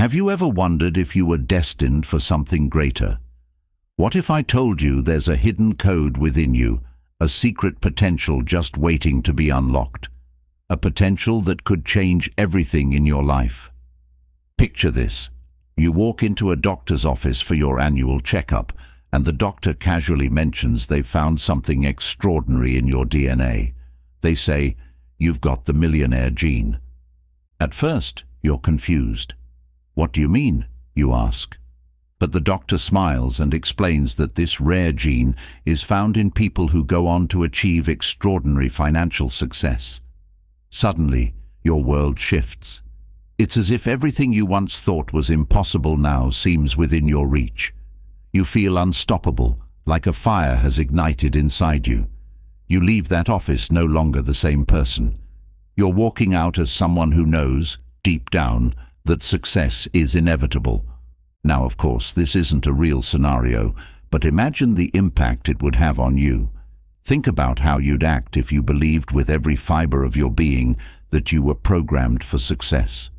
Have you ever wondered if you were destined for something greater? What if I told you there's a hidden code within you, a secret potential just waiting to be unlocked? A potential that could change everything in your life. Picture this. You walk into a doctor's office for your annual checkup, and the doctor casually mentions they've found something extraordinary in your DNA. They say, "You've got the millionaire gene." At first, you're confused. "What do you mean?" you ask. But the doctor smiles and explains that this rare gene is found in people who go on to achieve extraordinary financial success. Suddenly, your world shifts. It's as if everything you once thought was impossible now seems within your reach. You feel unstoppable, like a fire has ignited inside you. You leave that office no longer the same person. You're walking out as someone who knows, deep down, that success is inevitable. Now, of course, this isn't a real scenario, but imagine the impact it would have on you. Think about how you'd act if you believed with every fiber of your being that you were programmed for success.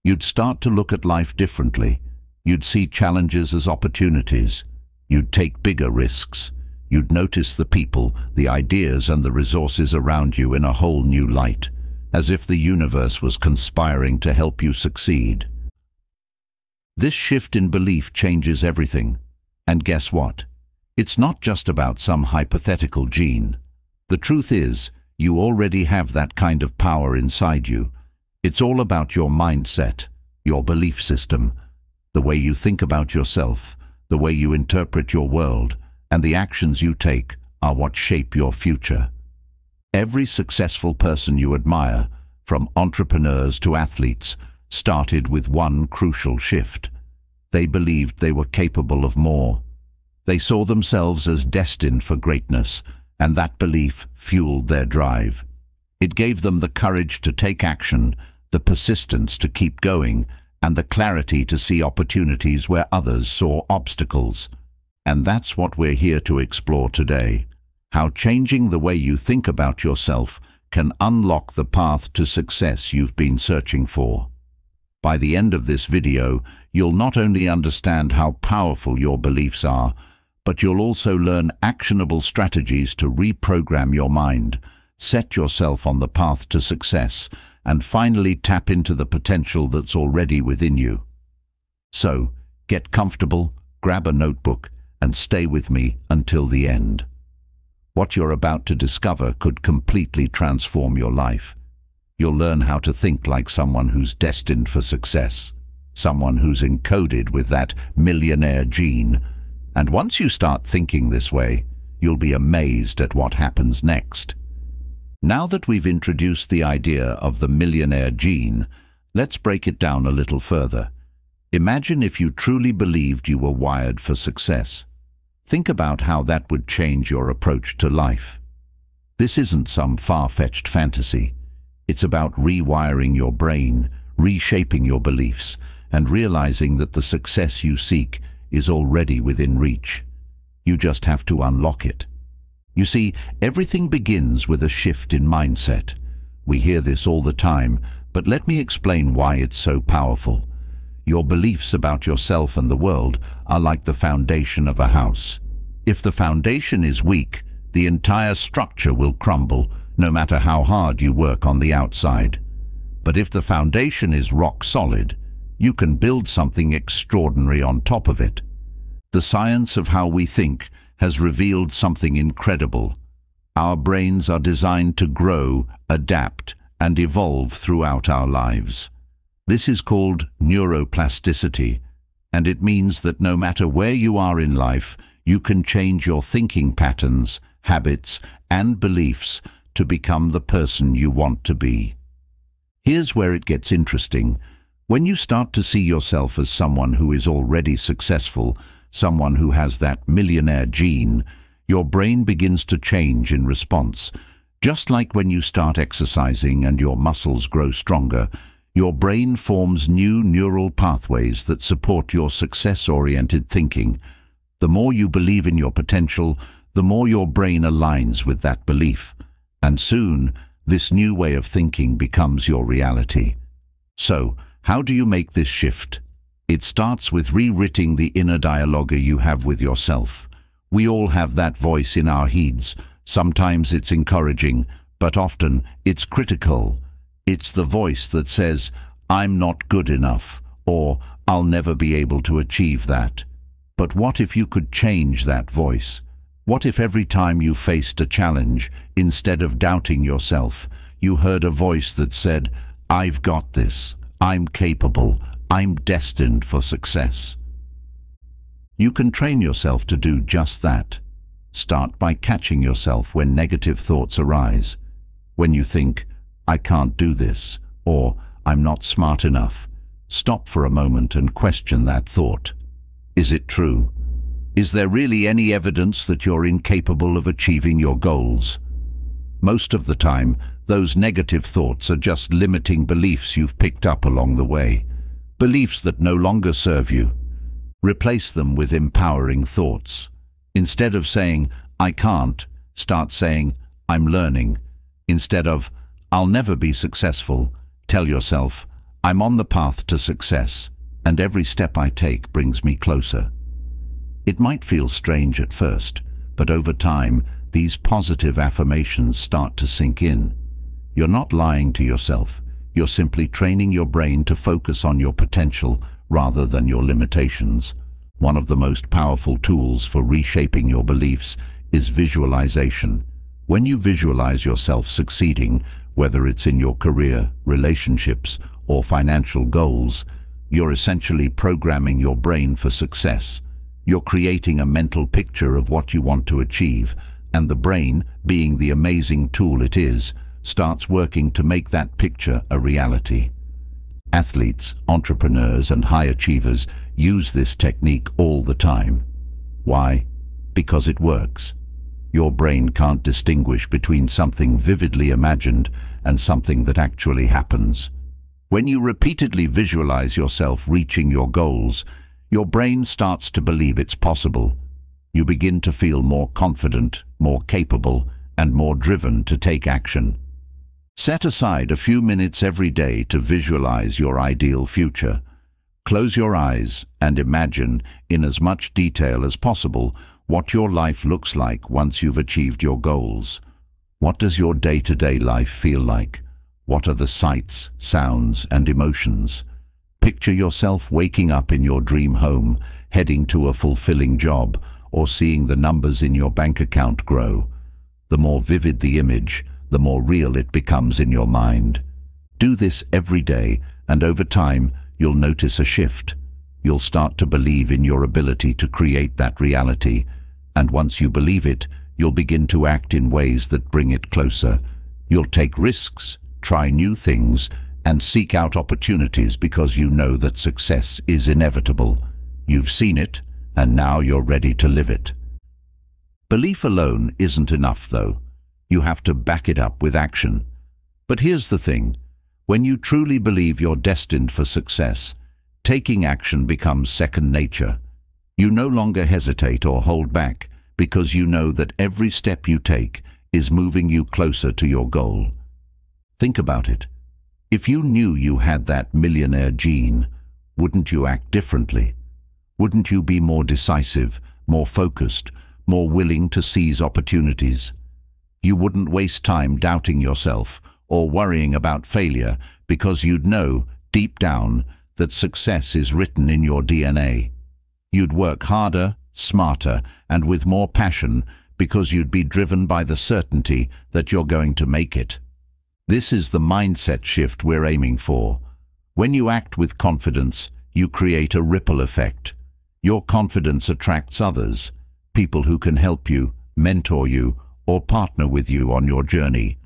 You'd start to look at life differently. You'd see challenges as opportunities. You'd take bigger risks. You'd notice the people, the ideas, and the resources around you in a whole new light, as if the universe was conspiring to help you succeed. This shift in belief changes everything. And guess what? It's not just about some hypothetical gene. The truth is, you already have that kind of power inside you. It's all about your mindset, your belief system, the way you think about yourself, the way you interpret your world, and the actions you take are what shape your future. Every successful person you admire, from entrepreneurs to athletes, started with one crucial shift. They believed they were capable of more. They saw themselves as destined for greatness, and that belief fueled their drive. It gave them the courage to take action, the persistence to keep going, and the clarity to see opportunities where others saw obstacles. And that's what we're here to explore today. How changing the way you think about yourself can unlock the path to success you've been searching for. By the end of this video, you'll not only understand how powerful your beliefs are, but you'll also learn actionable strategies to reprogram your mind, set yourself on the path to success, and finally tap into the potential that's already within you. So, get comfortable, grab a notebook, and stay with me until the end. What you're about to discover could completely transform your life. You'll learn how to think like someone who's destined for success, someone who's encoded with that millionaire gene. And once you start thinking this way, you'll be amazed at what happens next. Now that we've introduced the idea of the millionaire gene, let's break it down a little further. Imagine if you truly believed you were wired for success. Think about how that would change your approach to life. This isn't some far-fetched fantasy. It's about rewiring your brain, reshaping your beliefs, and realizing that the success you seek is already within reach. You just have to unlock it. You see, everything begins with a shift in mindset. We hear this all the time, but let me explain why it's so powerful. Your beliefs about yourself and the world are like the foundation of a house. If the foundation is weak, the entire structure will crumble, no matter how hard you work on the outside. But if the foundation is rock solid, you can build something extraordinary on top of it. The science of how we think has revealed something incredible. Our brains are designed to grow, adapt, and evolve throughout our lives. This is called neuroplasticity, and it means that no matter where you are in life, you can change your thinking patterns, habits, and beliefs to become the person you want to be. Here's where it gets interesting. When you start to see yourself as someone who is already successful, someone who has that millionaire gene, your brain begins to change in response. Just like when you start exercising and your muscles grow stronger, your brain forms new neural pathways that support your success-oriented thinking. The more you believe in your potential, the more your brain aligns with that belief. And soon, this new way of thinking becomes your reality. So, how do you make this shift? It starts with rewriting the inner dialogue you have with yourself. We all have that voice in our heads. Sometimes it's encouraging, but often it's critical. It's the voice that says, "I'm not good enough," or "I'll never be able to achieve that." But what if you could change that voice? What if every time you faced a challenge, instead of doubting yourself, you heard a voice that said, "I've got this. I'm capable. I'm destined for success"? You can train yourself to do just that. Start by catching yourself when negative thoughts arise. When you think, "I can't do this," or "I'm not smart enough," stop for a moment and question that thought. Is it true? Is there really any evidence that you're incapable of achieving your goals? Most of the time, those negative thoughts are just limiting beliefs you've picked up along the way, beliefs that no longer serve you. Replace them with empowering thoughts. Instead of saying, "I can't," start saying, "I'm learning." Instead of, "I'll never be successful," tell yourself, "I'm on the path to success, and every step I take brings me closer." It might feel strange at first, but over time, these positive affirmations start to sink in. You're not lying to yourself. You're simply training your brain to focus on your potential rather than your limitations. One of the most powerful tools for reshaping your beliefs is visualization. When you visualize yourself succeeding, whether it's in your career, relationships, or financial goals, you're essentially programming your brain for success. You're creating a mental picture of what you want to achieve, and the brain, being the amazing tool it is, starts working to make that picture a reality. Athletes, entrepreneurs, and high achievers use this technique all the time. Why? Because it works. Your brain can't distinguish between something vividly imagined and something that actually happens. When you repeatedly visualize yourself reaching your goals, your brain starts to believe it's possible. You begin to feel more confident, more capable, and more driven to take action. Set aside a few minutes every day to visualize your ideal future. Close your eyes and imagine, in as much detail as possible, what your life looks like once you've achieved your goals. What does your day-to-day life feel like? What are the sights, sounds, and emotions? Picture yourself waking up in your dream home, heading to a fulfilling job, or seeing the numbers in your bank account grow. The more vivid the image, the more real it becomes in your mind. Do this every day, and over time, you'll notice a shift. You'll start to believe in your ability to create that reality, and once you believe it, you'll begin to act in ways that bring it closer. You'll take risks, try new things, and seek out opportunities because you know that success is inevitable. You've seen it, and now you're ready to live it. Belief alone isn't enough, though. You have to back it up with action. But here's the thing. When you truly believe you're destined for success, taking action becomes second nature. You no longer hesitate or hold back because you know that every step you take is moving you closer to your goal. Think about it. If you knew you had that millionaire gene, wouldn't you act differently? Wouldn't you be more decisive, more focused, more willing to seize opportunities? You wouldn't waste time doubting yourself or worrying about failure because you'd know, deep down, that success is written in your DNA. You'd work harder, smarter, and with more passion because you'd be driven by the certainty that you're going to make it. This is the mindset shift we're aiming for. When you act with confidence, you create a ripple effect. Your confidence attracts others, people who can help you, mentor you, or partner with you on your journey.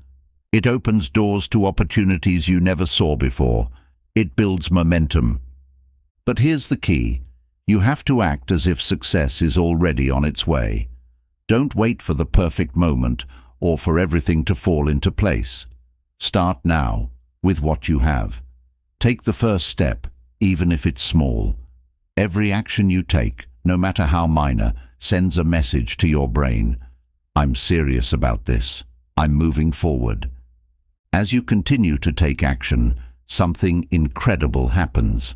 It opens doors to opportunities you never saw before. It builds momentum. But here's the key. You have to act as if success is already on its way. Don't wait for the perfect moment or for everything to fall into place. Start now, with what you have. Take the first step, even if it's small. Every action you take, no matter how minor, sends a message to your brain. I'm serious about this. I'm moving forward. As you continue to take action, something incredible happens.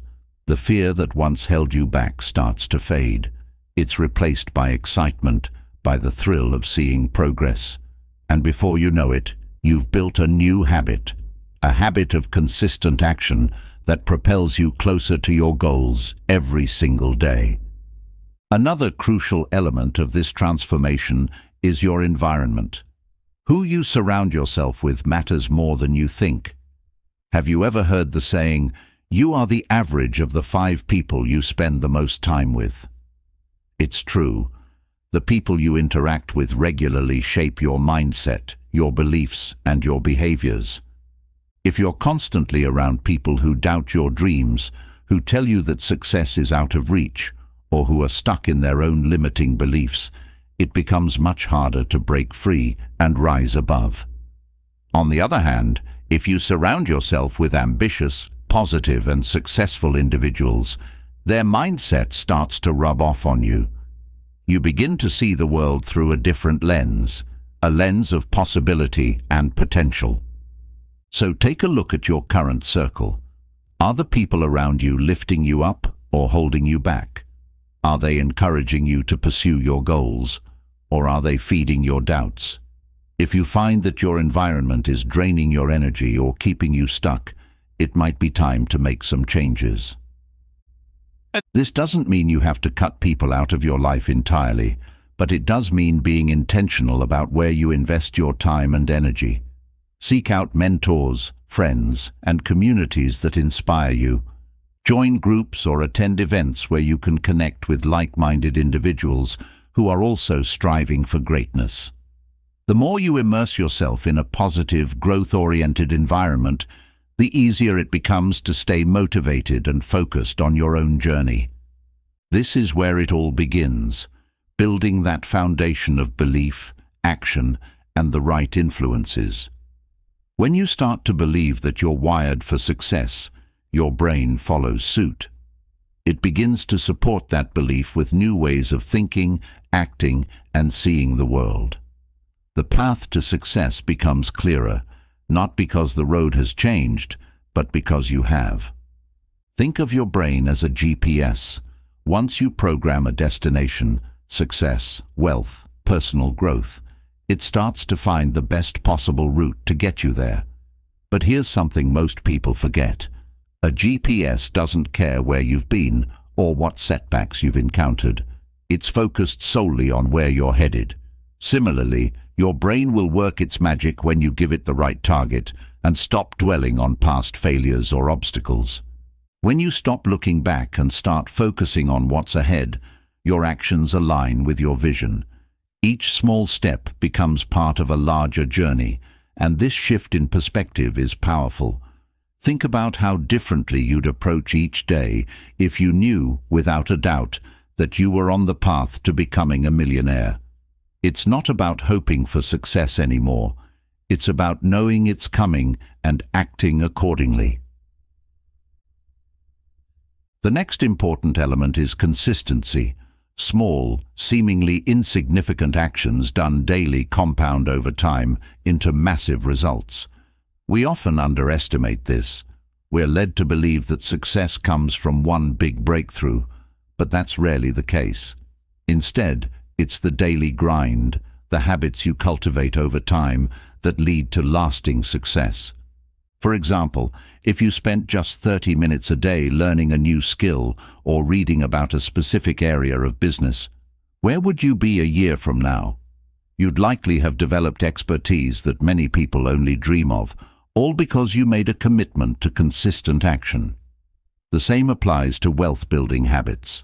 The fear that once held you back starts to fade. It's replaced by excitement, by the thrill of seeing progress. And before you know it, you've built a new habit, a habit of consistent action that propels you closer to your goals every single day. Another crucial element of this transformation is your environment. Who you surround yourself with matters more than you think. Have you ever heard the saying, "You are the average of the 5 people you spend the most time with"? It's true. The people you interact with regularly shape your mindset, your beliefs, and your behaviors. If you're constantly around people who doubt your dreams, who tell you that success is out of reach, or who are stuck in their own limiting beliefs, it becomes much harder to break free and rise above. On the other hand, if you surround yourself with ambitious, positive, and successful individuals, their mindset starts to rub off on you. You begin to see the world through a different lens, a lens of possibility and potential. So take a look at your current circle. Are the people around you lifting you up or holding you back? Are they encouraging you to pursue your goals, or are they feeding your doubts? If you find that your environment is draining your energy or keeping you stuck, it might be time to make some changes. This doesn't mean you have to cut people out of your life entirely, but it does mean being intentional about where you invest your time and energy. Seek out mentors, friends, and communities that inspire you. Join groups or attend events where you can connect with like-minded individuals who are also striving for greatness. The more you immerse yourself in a positive, growth-oriented environment, the easier it becomes to stay motivated and focused on your own journey. This is where it all begins, building that foundation of belief, action, and the right influences. When you start to believe that you're wired for success, your brain follows suit. It begins to support that belief with new ways of thinking, acting, and seeing the world. The path to success becomes clearer, not because the road has changed, but because you have. Think of your brain as a GPS. Once you program a destination, success, wealth, personal growth, it starts to find the best possible route to get you there. But here's something most people forget. A GPS doesn't care where you've been or what setbacks you've encountered. It's focused solely on where you're headed. Similarly, your brain will work its magic when you give it the right target and stop dwelling on past failures or obstacles. When you stop looking back and start focusing on what's ahead, your actions align with your vision. Each small step becomes part of a larger journey, and this shift in perspective is powerful. Think about how differently you'd approach each day if you knew, without a doubt, that you were on the path to becoming a millionaire. It's not about hoping for success anymore. It's about knowing it's coming and acting accordingly. The next important element is consistency. Small, seemingly insignificant actions done daily compound over time into massive results. We often underestimate this. We're led to believe that success comes from one big breakthrough, but that's rarely the case. Instead, it's the daily grind, the habits you cultivate over time that lead to lasting success. For example, if you spent just 30 minutes a day learning a new skill or reading about a specific area of business, where would you be a year from now? You'd likely have developed expertise that many people only dream of, all because you made a commitment to consistent action. The same applies to wealth-building habits.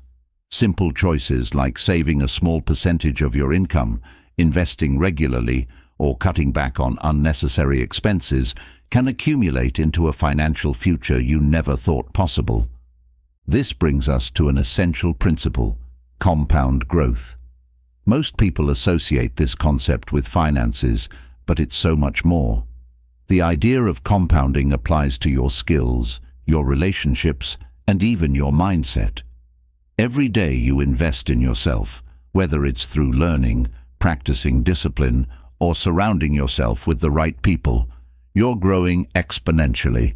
Simple choices like saving a small percentage of your income, investing regularly, or cutting back on unnecessary expenses can accumulate into a financial future you never thought possible. This brings us to an essential principle: compound growth. Most people associate this concept with finances, but it's so much more. The idea of compounding applies to your skills, your relationships, and even your mindset. Every day you invest in yourself, whether it's through learning, practicing discipline, or surrounding yourself with the right people, you're growing exponentially.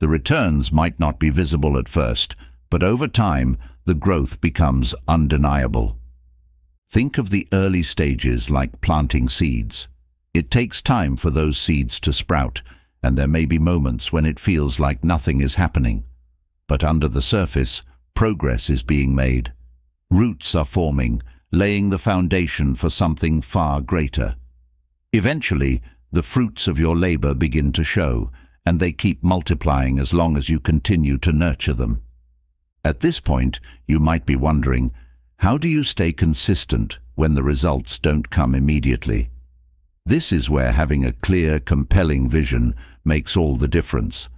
The returns might not be visible at first, but over time, the growth becomes undeniable. Think of the early stages like planting seeds. It takes time for those seeds to sprout, and there may be moments when it feels like nothing is happening. But under the surface, progress is being made. Roots are forming, laying the foundation for something far greater. Eventually, the fruits of your labor begin to show, and they keep multiplying as long as you continue to nurture them. At this point, you might be wondering, how do you stay consistent when the results don't come immediately? This is where having a clear, compelling vision makes all the difference.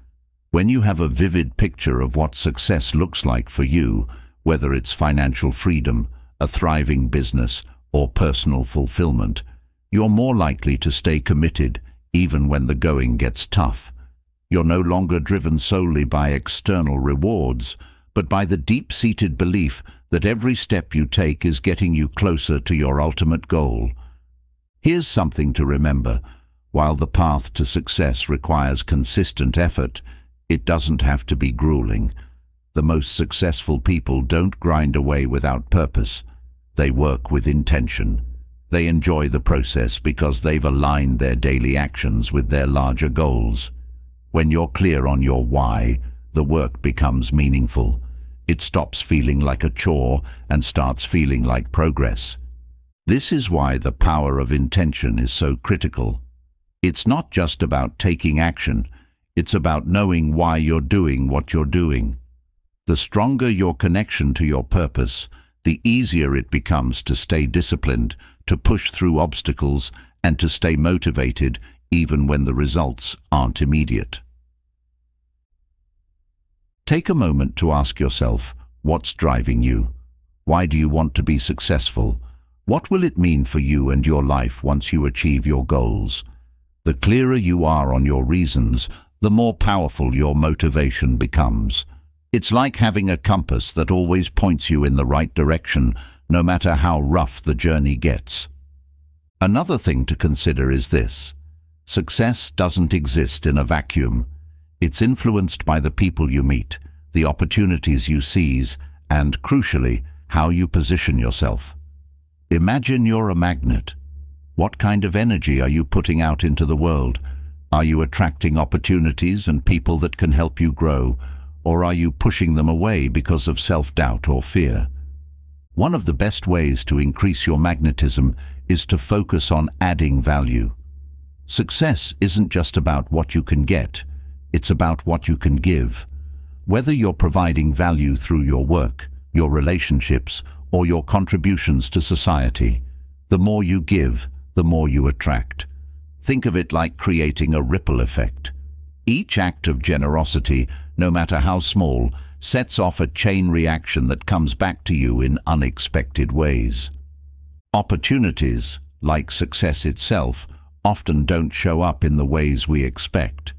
When you have a vivid picture of what success looks like for you, whether it's financial freedom, a thriving business, or personal fulfillment, you're more likely to stay committed even when the going gets tough. You're no longer driven solely by external rewards, but by the deep-seated belief that every step you take is getting you closer to your ultimate goal. Here's something to remember. While the path to success requires consistent effort, it doesn't have to be grueling. The most successful people don't grind away without purpose. They work with intention. They enjoy the process because they've aligned their daily actions with their larger goals. When you're clear on your why, the work becomes meaningful. It stops feeling like a chore and starts feeling like progress. This is why the power of intention is so critical. It's not just about taking action. It's about knowing why you're doing what you're doing. The stronger your connection to your purpose, the easier it becomes to stay disciplined, to push through obstacles, and to stay motivated even when the results aren't immediate. Take a moment to ask yourself, what's driving you? Why do you want to be successful? What will it mean for you and your life once you achieve your goals? The clearer you are on your reasons, the more powerful your motivation becomes. It's like having a compass that always points you in the right direction, no matter how rough the journey gets. Another thing to consider is this. Success doesn't exist in a vacuum. It's influenced by the people you meet, the opportunities you seize, and, crucially, how you position yourself. Imagine you're a magnet. What kind of energy are you putting out into the world? Are you attracting opportunities and people that can help you grow, or are you pushing them away because of self-doubt or fear? One of the best ways to increase your magnetism is to focus on adding value. Success isn't just about what you can get, it's about what you can give. Whether you're providing value through your work, your relationships, or your contributions to society, the more you give, the more you attract. Think of it like creating a ripple effect. Each act of generosity, no matter how small, sets off a chain reaction that comes back to you in unexpected ways. Opportunities, like success itself, often don't show up in the ways we expect.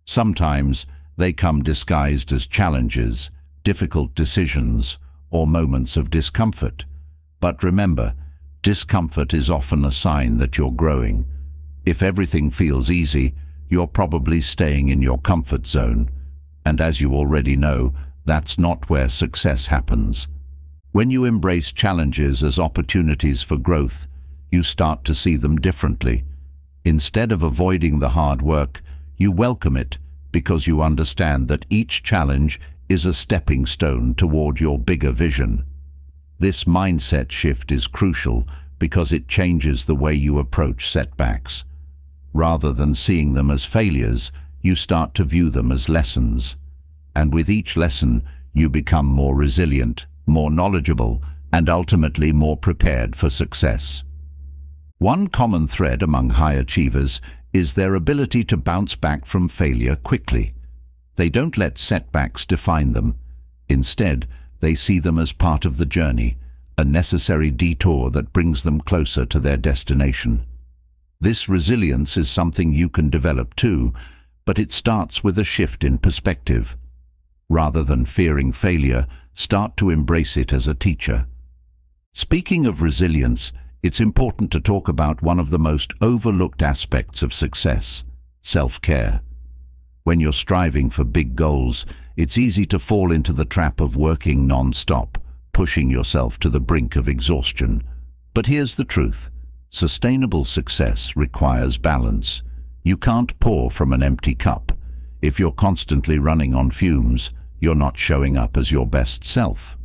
Sometimes they come disguised as challenges, difficult decisions, or moments of discomfort. But remember, discomfort is often a sign that you're growing. If everything feels easy, you're probably staying in your comfort zone. And as you already know, that's not where success happens. When you embrace challenges as opportunities for growth, you start to see them differently. Instead of avoiding the hard work, you welcome it because you understand that each challenge is a stepping stone toward your bigger vision. This mindset shift is crucial because it changes the way you approach setbacks. Rather than seeing them as failures, you start to view them as lessons. And with each lesson, you become more resilient, more knowledgeable, and ultimately more prepared for success. One common thread among high achievers is their ability to bounce back from failure quickly. They don't let setbacks define them. Instead, they see them as part of the journey, a necessary detour that brings them closer to their destination. This resilience is something you can develop too, but it starts with a shift in perspective. Rather than fearing failure, start to embrace it as a teacher. Speaking of resilience, it's important to talk about one of the most overlooked aspects of success: self-care. When you're striving for big goals, It's easy to fall into the trap of working non-stop, pushing yourself to the brink of exhaustion. But here's the truth. Sustainable success requires balance. You can't pour from an empty cup. If you're constantly running on fumes, you're not showing up as your best self.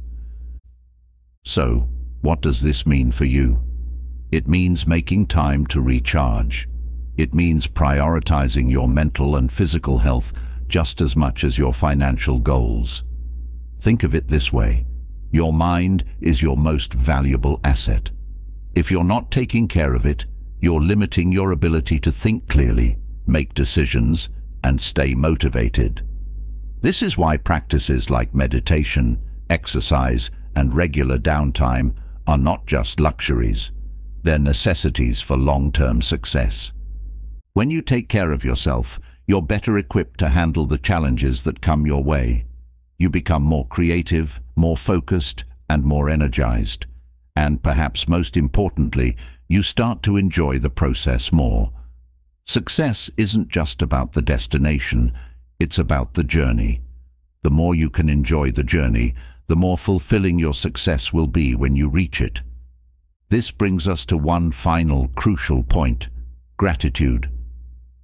So, what does this mean for you? It means making time to recharge. It means prioritizing your mental and physical health just as much as your financial goals. Think of it this way. Your mind is your most valuable asset. If you're not taking care of it, you're limiting your ability to think clearly, make decisions, and stay motivated. This is why practices like meditation, exercise, and regular downtime are not just luxuries. They're necessities for long-term success. When you take care of yourself, you're better equipped to handle the challenges that come your way. You become more creative, more focused, and more energized. And perhaps most importantly, you start to enjoy the process more. Success isn't just about the destination, it's about the journey. The more you can enjoy the journey, the more fulfilling your success will be when you reach it. This brings us to one final crucial point: gratitude.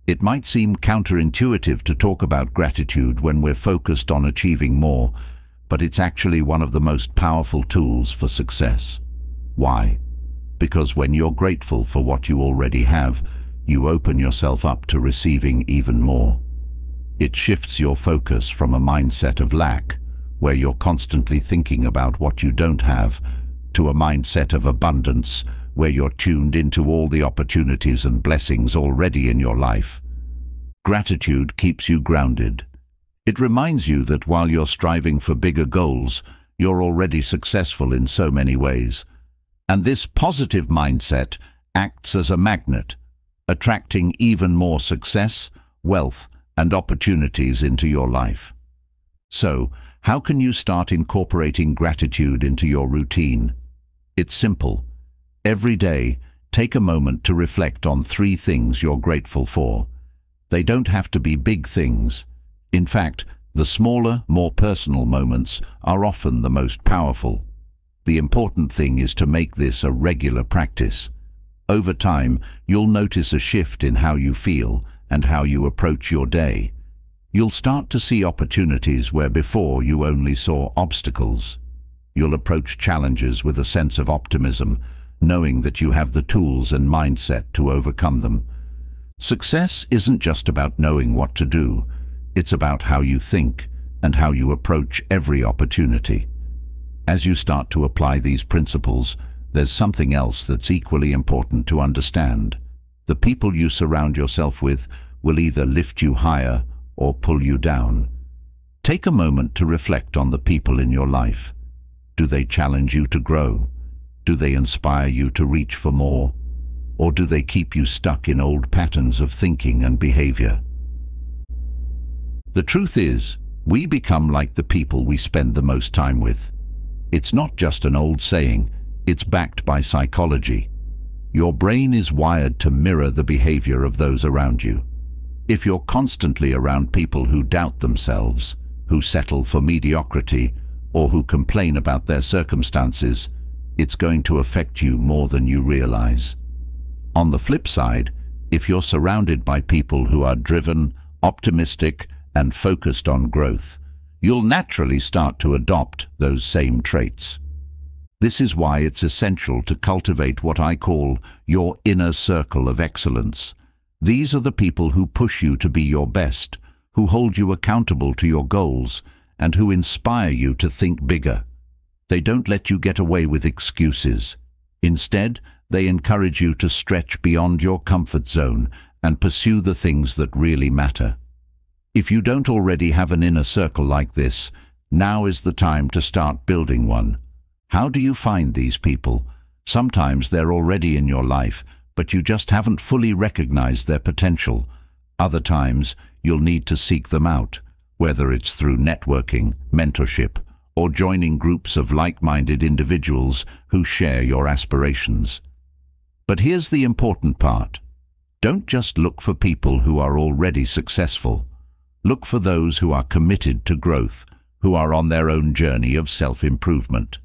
It might seem counterintuitive to talk about gratitude when we're focused on achieving more, but it's actually one of the most powerful tools for success. Why? Because when you're grateful for what you already have, you open yourself up to receiving even more. It shifts your focus from a mindset of lack, where you're constantly thinking about what you don't have, to a mindset of abundance, where you're tuned into all the opportunities and blessings already in your life. Gratitude keeps you grounded. It reminds you that while you're striving for bigger goals, you're already successful in so many ways. And this positive mindset acts as a magnet, attracting even more success, wealth, and opportunities into your life. So, how can you start incorporating gratitude into your routine? It's simple. Every day, take a moment to reflect on 3 things you're grateful for. They don't have to be big things. In fact, the smaller, more personal moments are often the most powerful. The important thing is to make this a regular practice. Over time, you'll notice a shift in how you feel and how you approach your day. You'll start to see opportunities where before you only saw obstacles. You'll approach challenges with a sense of optimism, knowing that you have the tools and mindset to overcome them. Success isn't just about knowing what to do. It's about how you think and how you approach every opportunity. As you start to apply these principles, there's something else that's equally important to understand. The people you surround yourself with will either lift you higher or pull you down. Take a moment to reflect on the people in your life. Do they challenge you to grow? Do they inspire you to reach for more? Or do they keep you stuck in old patterns of thinking and behavior? The truth is, we become like the people we spend the most time with. It's not just an old saying, it's backed by psychology. Your brain is wired to mirror the behavior of those around you. If you're constantly around people who doubt themselves, who settle for mediocrity, or who complain about their circumstances, it's going to affect you more than you realize. On the flip side, if you're surrounded by people who are driven, optimistic, and focused on growth, you'll naturally start to adopt those same traits. This is why it's essential to cultivate what I call your inner circle of excellence. These are the people who push you to be your best, who hold you accountable to your goals, and who inspire you to think bigger. They don't let you get away with excuses. Instead, they encourage you to stretch beyond your comfort zone and pursue the things that really matter. If you don't already have an inner circle like this, now is the time to start building one. How do you find these people? Sometimes they're already in your life, but you just haven't fully recognized their potential. Other times, you'll need to seek them out, whether it's through networking, mentorship, or joining groups of like-minded individuals who share your aspirations. But here's the important part. Don't just look for people who are already successful. Look for those who are committed to growth, who are on their own journey of self-improvement.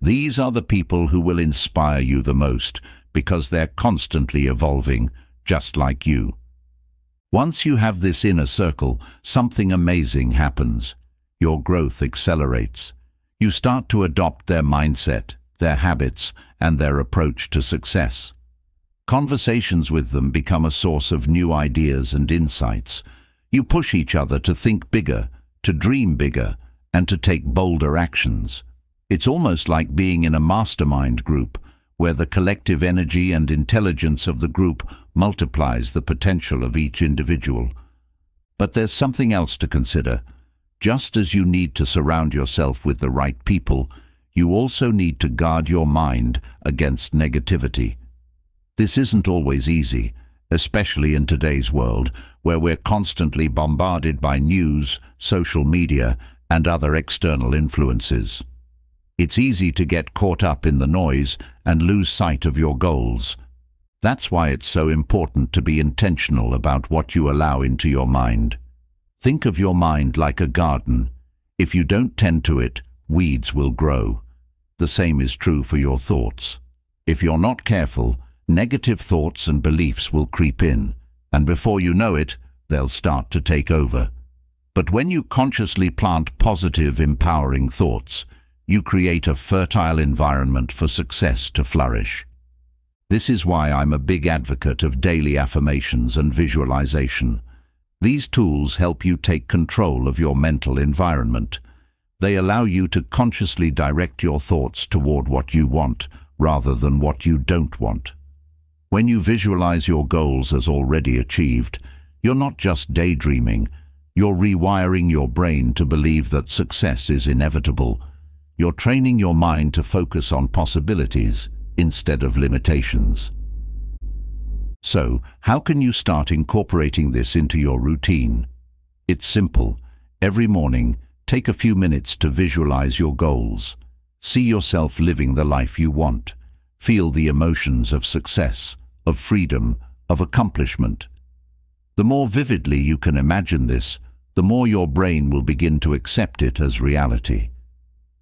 These are the people who will inspire you the most because they're constantly evolving, just like you. Once you have this inner circle, something amazing happens. Your growth accelerates. You start to adopt their mindset, their habits, and their approach to success. Conversations with them become a source of new ideas and insights. You push each other to think bigger, to dream bigger, and to take bolder actions. It's almost like being in a mastermind group, where the collective energy and intelligence of the group multiplies the potential of each individual. But there's something else to consider. Just as you need to surround yourself with the right people, you also need to guard your mind against negativity. This isn't always easy, especially in today's world, where we're constantly bombarded by news, social media, and other external influences. It's easy to get caught up in the noise and lose sight of your goals. That's why it's so important to be intentional about what you allow into your mind. Think of your mind like a garden. If you don't tend to it, weeds will grow. The same is true for your thoughts. If you're not careful, negative thoughts and beliefs will creep in, and before you know it, they'll start to take over. But when you consciously plant positive, empowering thoughts, you create a fertile environment for success to flourish. This is why I'm a big advocate of daily affirmations and visualization. These tools help you take control of your mental environment. They allow you to consciously direct your thoughts toward what you want rather than what you don't want. When you visualize your goals as already achieved, you're not just daydreaming, you're rewiring your brain to believe that success is inevitable. You're training your mind to focus on possibilities instead of limitations. So, how can you start incorporating this into your routine? It's simple. Every morning, take a few minutes to visualize your goals. See yourself living the life you want. Feel the emotions of success, of freedom, of accomplishment. The more vividly you can imagine this, the more your brain will begin to accept it as reality.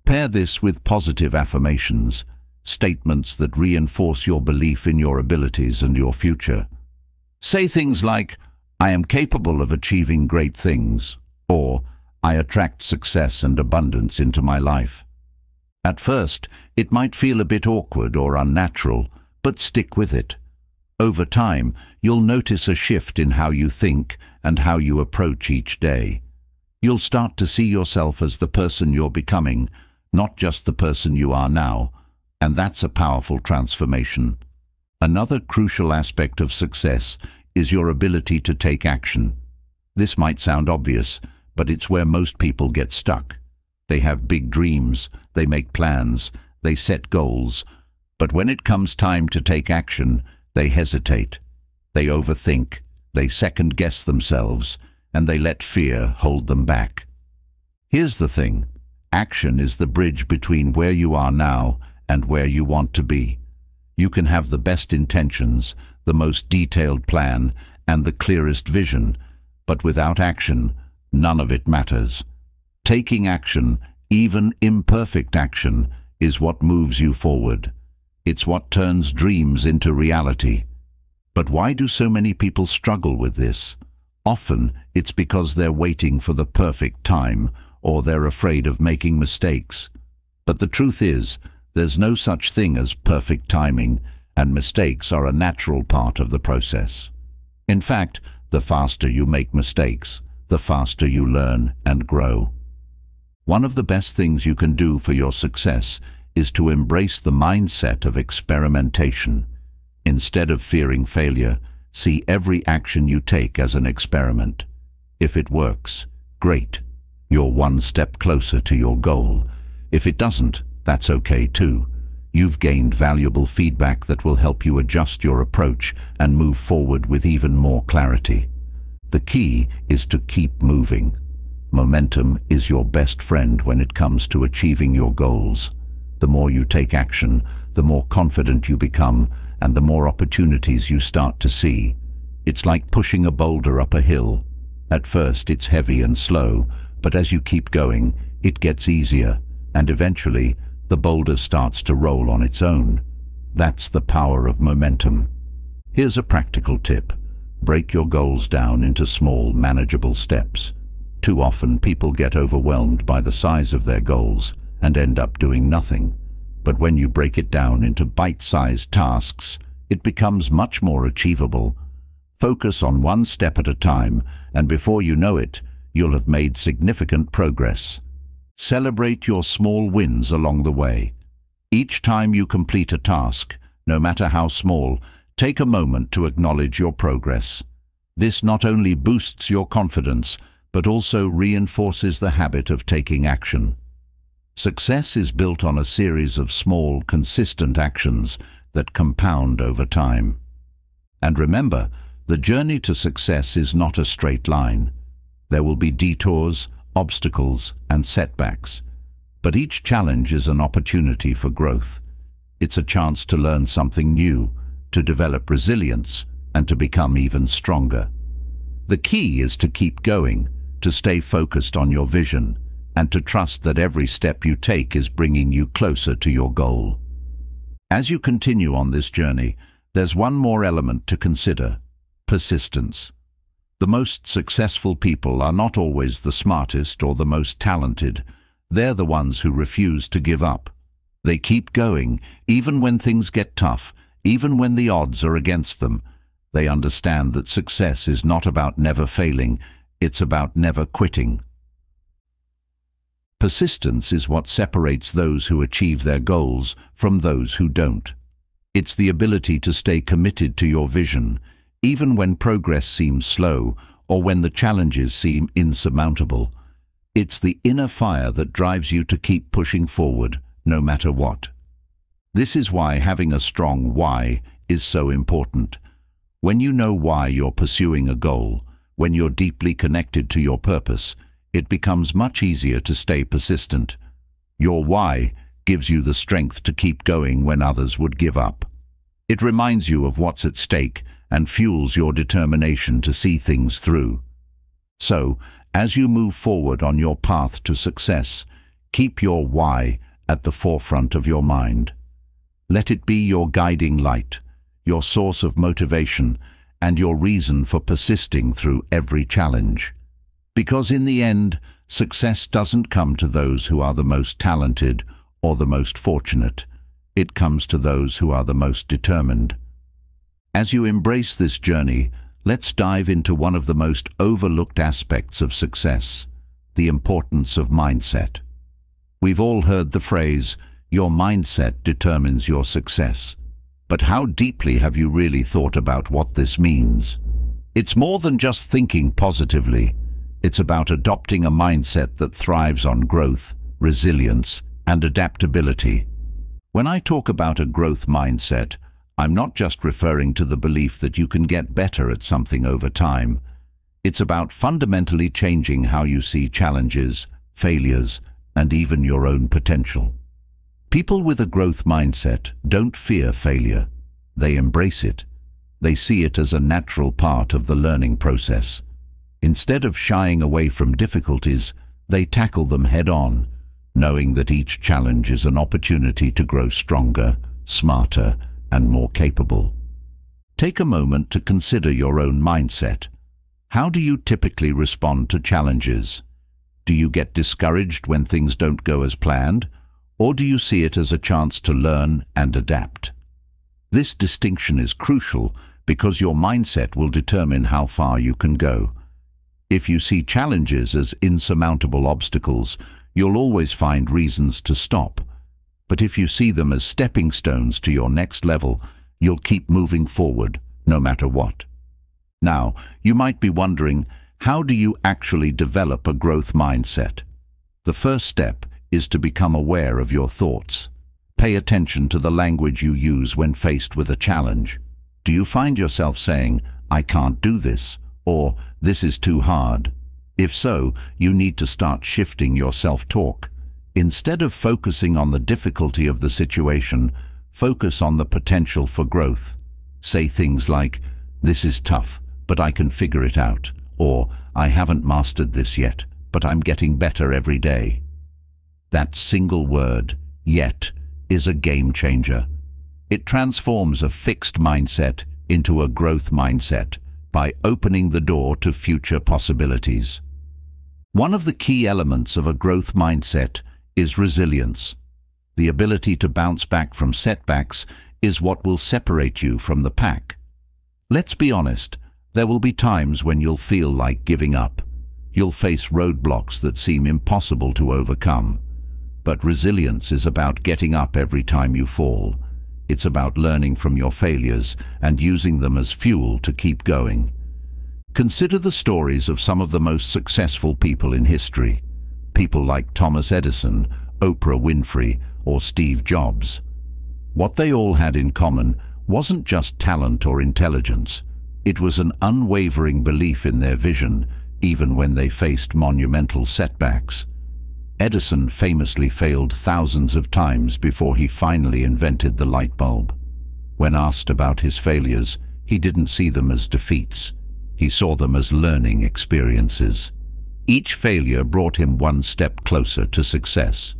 Pair this with positive affirmations, statements that reinforce your belief in your abilities and your future. Say things like, "I am capable of achieving great things," or "I attract success and abundance into my life." At first, it might feel a bit awkward or unnatural, but stick with it. Over time, you'll notice a shift in how you think and how you approach each day. You'll start to see yourself as the person you're becoming, not just the person you are now, and that's a powerful transformation. Another crucial aspect of success is your ability to take action. This might sound obvious, but it's where most people get stuck. They have big dreams, they make plans, they set goals, but when it comes time to take action, they hesitate. They overthink, they second-guess themselves, and they let fear hold them back. Here's the thing. Action is the bridge between where you are now and where you want to be. You can have the best intentions, the most detailed plan, and the clearest vision, but without action, none of it matters. Taking action, even imperfect action, is what moves you forward. It's what turns dreams into reality. But why do so many people struggle with this? Often, it's because they're waiting for the perfect time, or they're afraid of making mistakes. But the truth is, there's no such thing as perfect timing, and mistakes are a natural part of the process. In fact, the faster you make mistakes, the faster you learn and grow. One of the best things you can do for your success is to embrace the mindset of experimentation. Instead of fearing failure, see every action you take as an experiment. If it works, great. You're one step closer to your goal. If it doesn't, that's okay too. You've gained valuable feedback that will help you adjust your approach and move forward with even more clarity. The key is to keep moving. Momentum is your best friend when it comes to achieving your goals. The more you take action, the more confident you become, and the more opportunities you start to see. It's like pushing a boulder up a hill. At first it's heavy and slow, but as you keep going, it gets easier, and eventually the boulder starts to roll on its own. That's the power of momentum. Here's a practical tip. Break your goals down into small, manageable steps. Too often people get overwhelmed by the size of their goals and end up doing nothing. But when you break it down into bite-sized tasks, it becomes much more achievable. Focus on one step at a time, and before you know it, you'll have made significant progress. Celebrate your small wins along the way. Each time you complete a task, no matter how small, take a moment to acknowledge your progress. This not only boosts your confidence, but also reinforces the habit of taking action. Success is built on a series of small, consistent actions that compound over time. And remember, the journey to success is not a straight line. There will be detours, obstacles, and setbacks. But each challenge is an opportunity for growth. It's a chance to learn something new, to develop resilience, and to become even stronger. The key is to keep going, to stay focused on your vision, and to trust that every step you take is bringing you closer to your goal. As you continue on this journey, there's one more element to consider: persistence. The most successful people are not always the smartest or the most talented. They're the ones who refuse to give up. They keep going, even when things get tough, even when the odds are against them. They understand that success is not about never failing, it's about never quitting. Persistence is what separates those who achieve their goals from those who don't. It's the ability to stay committed to your vision, even when progress seems slow or when the challenges seem insurmountable. It's the inner fire that drives you to keep pushing forward, no matter what. This is why having a strong why is so important. When you know why you're pursuing a goal, when you're deeply connected to your purpose, it becomes much easier to stay persistent. Your why gives you the strength to keep going when others would give up. It reminds you of what's at stake and fuels your determination to see things through. So, as you move forward on your path to success, keep your why at the forefront of your mind. Let it be your guiding light, your source of motivation, and your reason for persisting through every challenge. Because in the end, success doesn't come to those who are the most talented or the most fortunate. It comes to those who are the most determined. As you embrace this journey, let's dive into one of the most overlooked aspects of success: the importance of mindset. We've all heard the phrase, "Your mindset determines your success." But how deeply have you really thought about what this means? It's more than just thinking positively. It's about adopting a mindset that thrives on growth, resilience, and adaptability. When I talk about a growth mindset, I'm not just referring to the belief that you can get better at something over time. It's about fundamentally changing how you see challenges, failures, and even your own potential. People with a growth mindset don't fear failure. They embrace it. They see it as a natural part of the learning process. Instead of shying away from difficulties, they tackle them head-on, knowing that each challenge is an opportunity to grow stronger, smarter, and more capable. Take a moment to consider your own mindset. How do you typically respond to challenges? Do you get discouraged when things don't go as planned, or do you see it as a chance to learn and adapt? This distinction is crucial because your mindset will determine how far you can go. If you see challenges as insurmountable obstacles, you'll always find reasons to stop. But if you see them as stepping stones to your next level, you'll keep moving forward, no matter what. Now, you might be wondering, how do you actually develop a growth mindset? The first step is to become aware of your thoughts. Pay attention to the language you use when faced with a challenge. Do you find yourself saying, "I can't do this," or "This is too hard"? If so, you need to start shifting your self-talk. Instead of focusing on the difficulty of the situation, focus on the potential for growth. Say things like, "This is tough, but I can figure it out," or I haven't mastered this yet, but I'm getting better every day. That single word, yet, is a game changer. It transforms a fixed mindset into a growth mindset by opening the door to future possibilities. One of the key elements of a growth mindset is resilience. The ability to bounce back from setbacks is what will separate you from the pack. Let's be honest, there will be times when you'll feel like giving up. You'll face roadblocks that seem impossible to overcome. But resilience is about getting up every time you fall. It's about learning from your failures and using them as fuel to keep going. Consider the stories of some of the most successful people in history. People like Thomas Edison, Oprah Winfrey, or Steve Jobs. What they all had in common wasn't just talent or intelligence. It was an unwavering belief in their vision, even when they faced monumental setbacks. Edison famously failed thousands of times before he finally invented the light bulb. When asked about his failures, he didn't see them as defeats. He saw them as learning experiences. Each failure brought him one step closer to success.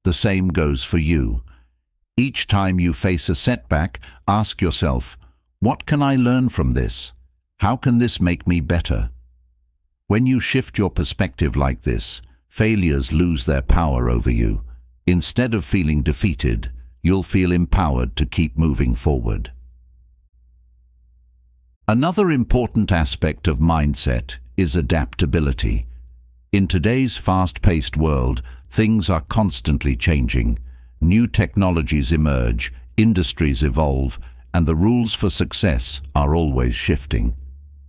The same goes for you. Each time you face a setback, ask yourself, what can I learn from this? How can this make me better? When you shift your perspective like this, failures lose their power over you. Instead of feeling defeated, you'll feel empowered to keep moving forward. Another important aspect of mindset is adaptability. In today's fast-paced world, things are constantly changing. New technologies emerge, industries evolve, and the rules for success are always shifting.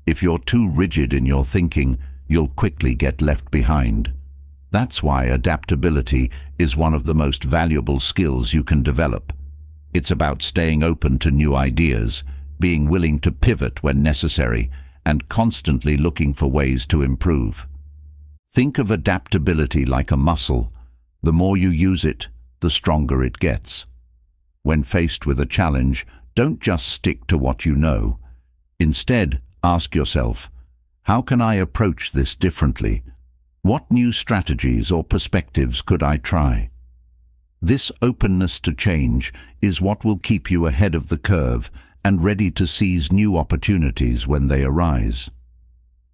If you're too rigid in your thinking, you'll quickly get left behind. That's why adaptability is one of the most valuable skills you can develop. It's about staying open to new ideas, being willing to pivot when necessary, and constantly looking for ways to improve. Think of adaptability like a muscle. The more you use it, the stronger it gets. When faced with a challenge, don't just stick to what you know. Instead, ask yourself, how can I approach this differently? What new strategies or perspectives could I try? This openness to change is what will keep you ahead of the curve and ready to seize new opportunities when they arise.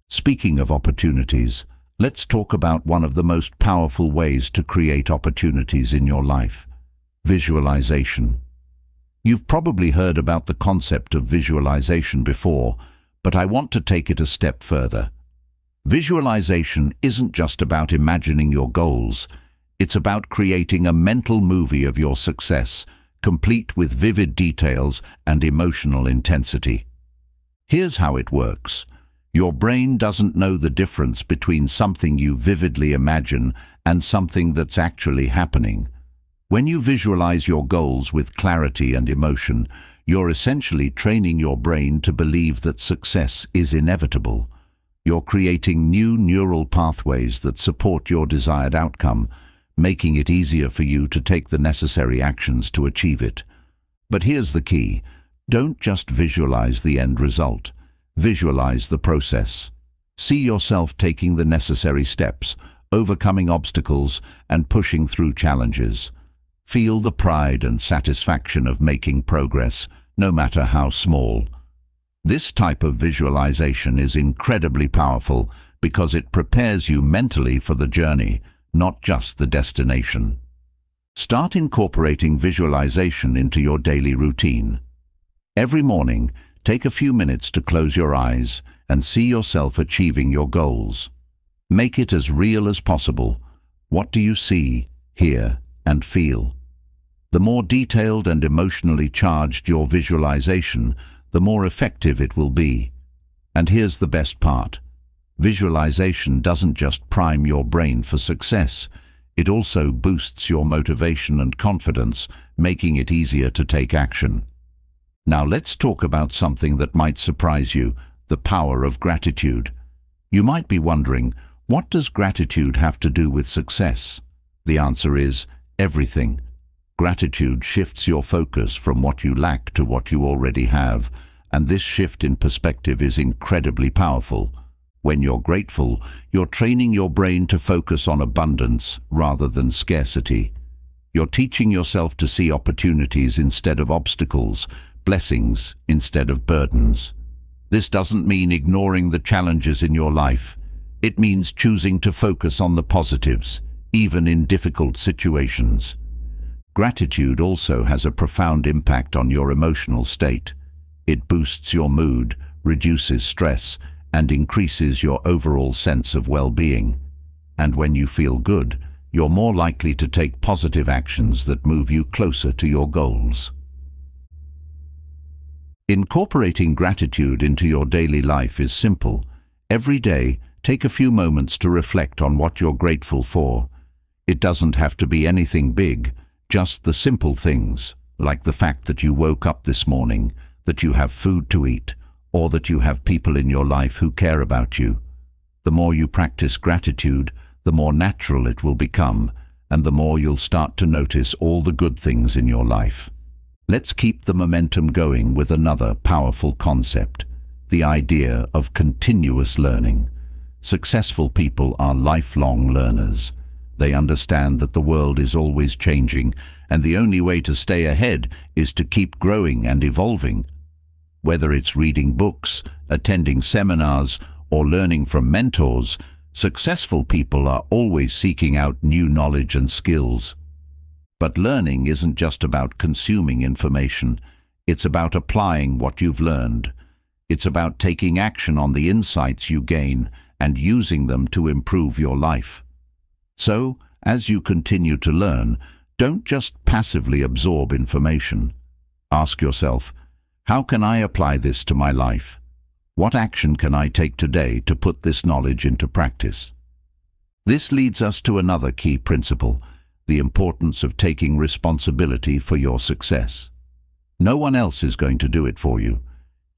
Speaking of opportunities, let's talk about one of the most powerful ways to create opportunities in your life: visualization. You've probably heard about the concept of visualization before, but I want to take it a step further. Visualization isn't just about imagining your goals. It's about creating a mental movie of your success, complete with vivid details and emotional intensity. Here's how it works. Your brain doesn't know the difference between something you vividly imagine and something that's actually happening. When you visualize your goals with clarity and emotion, you're essentially training your brain to believe that success is inevitable. You're creating new neural pathways that support your desired outcome, making it easier for you to take the necessary actions to achieve it. But here's the key. Don't just visualize the end result. Visualize the process. See yourself taking the necessary steps, overcoming obstacles, and pushing through challenges. Feel the pride and satisfaction of making progress, no matter how small. This type of visualization is incredibly powerful because it prepares you mentally for the journey, not just the destination. Start incorporating visualization into your daily routine. Every morning, take a few minutes to close your eyes and see yourself achieving your goals. Make it as real as possible. What do you see, hear, and feel? The more detailed and emotionally charged your visualization, the more effective it will be. And here's the best part. Visualization doesn't just prime your brain for success. It also boosts your motivation and confidence, making it easier to take action. Now let's talk about something that might surprise you: the power of gratitude. You might be wondering, what does gratitude have to do with success? The answer is everything. Gratitude shifts your focus from what you lack to what you already have, and this shift in perspective is incredibly powerful. When you're grateful, you're training your brain to focus on abundance rather than scarcity. You're teaching yourself to see opportunities instead of obstacles, blessings instead of burdens. This doesn't mean ignoring the challenges in your life. It means choosing to focus on the positives, even in difficult situations. Gratitude also has a profound impact on your emotional state. It boosts your mood, reduces stress, and increases your overall sense of well-being. And when you feel good, you're more likely to take positive actions that move you closer to your goals. Incorporating gratitude into your daily life is simple. Every day, take a few moments to reflect on what you're grateful for. It doesn't have to be anything big, just the simple things, like the fact that you woke up this morning, that you have food to eat, or that you have people in your life who care about you. The more you practice gratitude, the more natural it will become, and the more you'll start to notice all the good things in your life. Let's keep the momentum going with another powerful concept, the idea of continuous learning. Successful people are lifelong learners. They understand that the world is always changing, and the only way to stay ahead is to keep growing and evolving. Whether it's reading books, attending seminars, or learning from mentors, successful people are always seeking out new knowledge and skills. But learning isn't just about consuming information. It's about applying what you've learned. It's about taking action on the insights you gain and using them to improve your life. So, as you continue to learn, don't just passively absorb information. Ask yourself, how can I apply this to my life? What action can I take today to put this knowledge into practice? This leads us to another key principle, the importance of taking responsibility for your success. No one else is going to do it for you.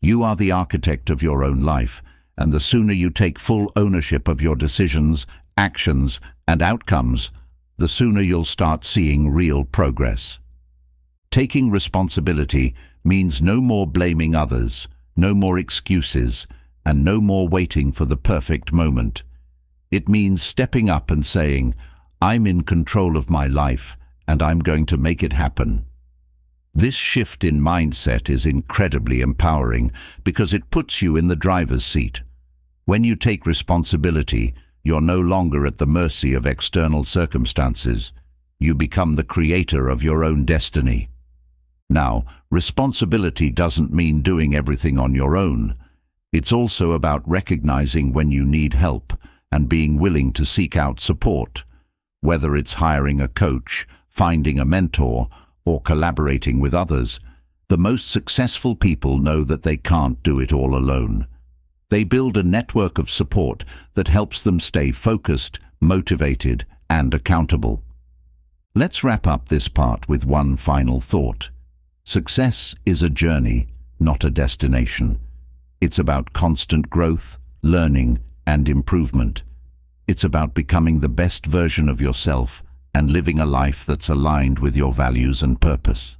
You are the architect of your own life, and the sooner you take full ownership of your decisions, actions, and outcomes, the sooner you'll start seeing real progress. Taking responsibility means no more blaming others, no more excuses, and no more waiting for the perfect moment. It means stepping up and saying, I'm in control of my life, and I'm going to make it happen. This shift in mindset is incredibly empowering because it puts you in the driver's seat. When you take responsibility, you're no longer at the mercy of external circumstances. You become the creator of your own destiny. Now, responsibility doesn't mean doing everything on your own. It's also about recognizing when you need help and being willing to seek out support. Whether it's hiring a coach, finding a mentor, or collaborating with others, the most successful people know that they can't do it all alone. They build a network of support that helps them stay focused, motivated, and accountable. Let's wrap up this part with one final thought. Success is a journey, not a destination. It's about constant growth, learning, and improvement. It's about becoming the best version of yourself and living a life that's aligned with your values and purpose.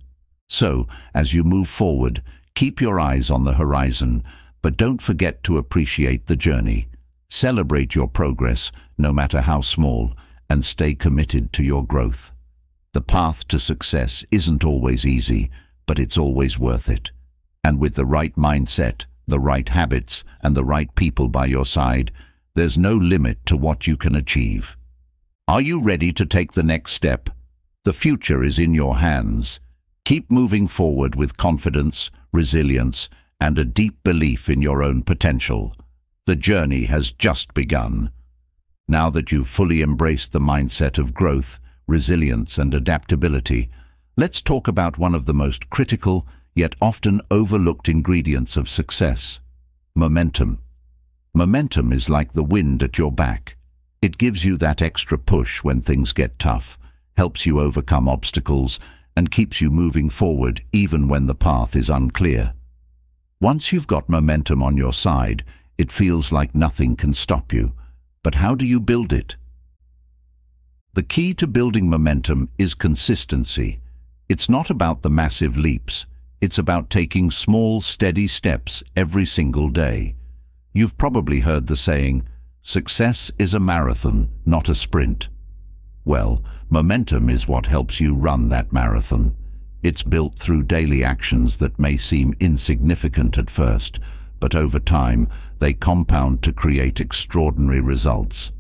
So, as you move forward, keep your eyes on the horizon, but don't forget to appreciate the journey. Celebrate your progress, no matter how small, and stay committed to your growth. The path to success isn't always easy, but it's always worth it. And with the right mindset, the right habits, and the right people by your side, there's no limit to what you can achieve. Are you ready to take the next step? The future is in your hands. Keep moving forward with confidence, resilience, and a deep belief in your own potential. The journey has just begun. Now that you've fully embraced the mindset of growth, resilience, and adaptability, let's talk about one of the most critical, yet often overlooked ingredients of success: momentum. Momentum is like the wind at your back. It gives you that extra push when things get tough, helps you overcome obstacles, and keeps you moving forward even when the path is unclear. Once you've got momentum on your side, it feels like nothing can stop you. But how do you build it? The key to building momentum is consistency. It's not about the massive leaps. It's about taking small, steady steps every single day. You've probably heard the saying, "Success is a marathon, not a sprint." Well, momentum is what helps you run that marathon. It's built through daily actions that may seem insignificant at first, but over time they compound to create extraordinary results.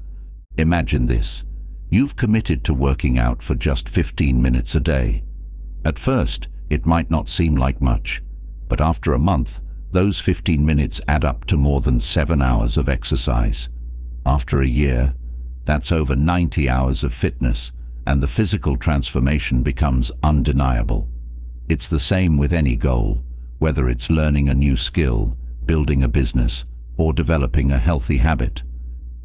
Imagine this. You've committed to working out for just 15 minutes a day. At first, it might not seem like much, but after a month, those 15 minutes add up to more than 7 hours of exercise. After a year, that's over 90 hours of fitness, and the physical transformation becomes undeniable. It's the same with any goal, whether it's learning a new skill, building a business, or developing a healthy habit.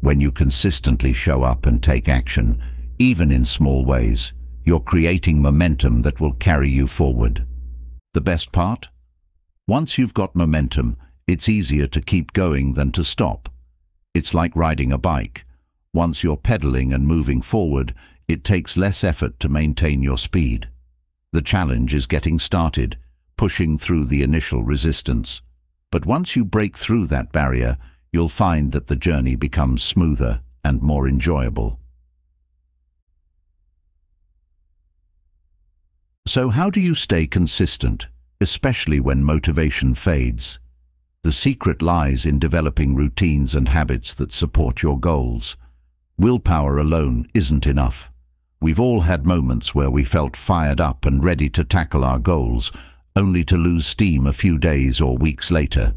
When you consistently show up and take action, even in small ways, you're creating momentum that will carry you forward. The best part? Once you've got momentum, it's easier to keep going than to stop. It's like riding a bike. Once you're pedaling and moving forward, it takes less effort to maintain your speed. The challenge is getting started, pushing through the initial resistance. But once you break through that barrier, you'll find that the journey becomes smoother and more enjoyable. So how do you stay consistent, especially when motivation fades? The secret lies in developing routines and habits that support your goals. Willpower alone isn't enough. We've all had moments where we felt fired up and ready to tackle our goals, only to lose steam a few days or weeks later.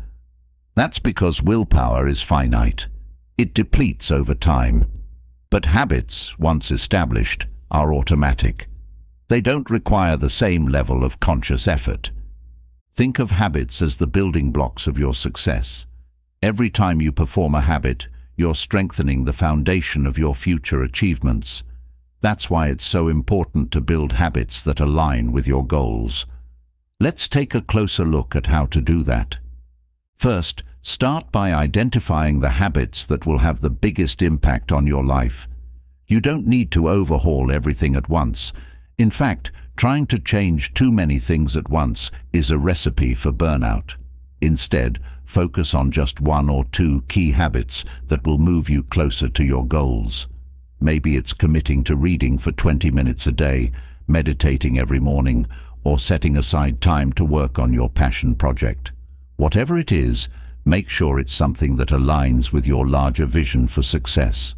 That's because willpower is finite. It depletes over time. But habits, once established, are automatic. They don't require the same level of conscious effort. Think of habits as the building blocks of your success. Every time you perform a habit, you're strengthening the foundation of your future achievements. That's why it's so important to build habits that align with your goals. Let's take a closer look at how to do that. First, start by identifying the habits that will have the biggest impact on your life. You don't need to overhaul everything at once. In fact, trying to change too many things at once is a recipe for burnout. Instead, focus on just 1 or 2 key habits that will move you closer to your goals. Maybe it's committing to reading for 20 minutes a day, meditating every morning, or setting aside time to work on your passion project. Whatever it is, make sure it's something that aligns with your larger vision for success.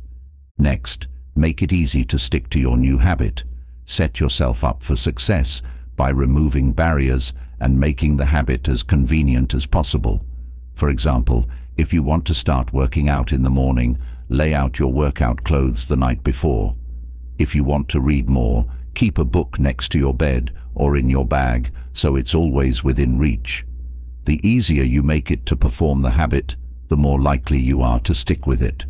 Next, make it easy to stick to your new habit. Set yourself up for success by removing barriers and making the habit as convenient as possible. For example, if you want to start working out in the morning, lay out your workout clothes the night before. If you want to read more, keep a book next to your bed or in your bag so it's always within reach. The easier you make it to perform the habit, the more likely you are to stick with it.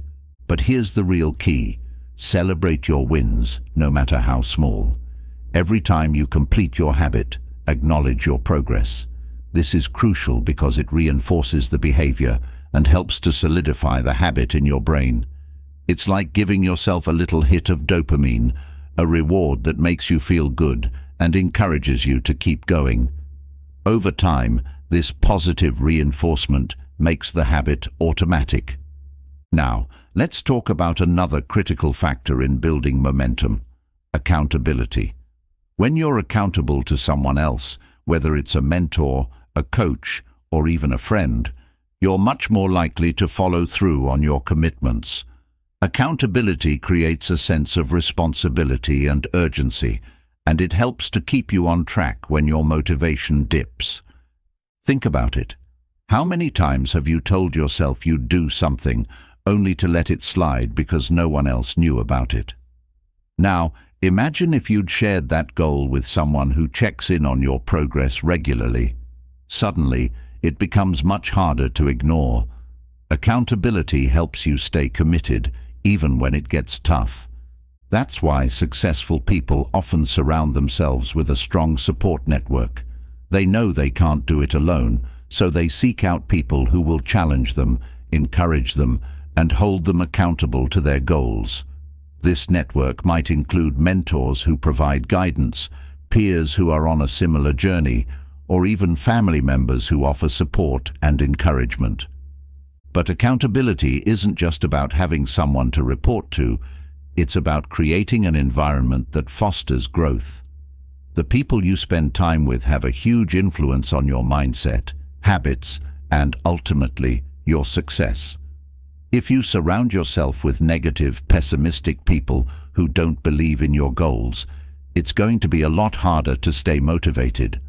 But here's the real key. Celebrate your wins, no matter how small. Every time you complete your habit, acknowledge your progress. This is crucial because it reinforces the behavior and helps to solidify the habit in your brain. It's like giving yourself a little hit of dopamine, a reward that makes you feel good and encourages you to keep going. Over time, this positive reinforcement makes the habit automatic. Now, let's talk about another critical factor in building momentum: accountability. When you're accountable to someone else, whether it's a mentor, a coach, or even a friend, you're much more likely to follow through on your commitments. Accountability creates a sense of responsibility and urgency, and it helps to keep you on track when your motivation dips. Think about it. How many times have you told yourself you'd do something only to let it slide because no one else knew about it? Now, imagine if you'd shared that goal with someone who checks in on your progress regularly. Suddenly, it becomes much harder to ignore. Accountability helps you stay committed, even when it gets tough. That's why successful people often surround themselves with a strong support network. They know they can't do it alone, so they seek out people who will challenge them, encourage them, and hold them accountable to their goals. This network might include mentors who provide guidance, peers who are on a similar journey, or even family members who offer support and encouragement. But accountability isn't just about having someone to report to, it's about creating an environment that fosters growth. The people you spend time with have a huge influence on your mindset, habits, and ultimately, your success. If you surround yourself with negative, pessimistic people who don't believe in your goals, it's going to be a lot harder to stay motivated.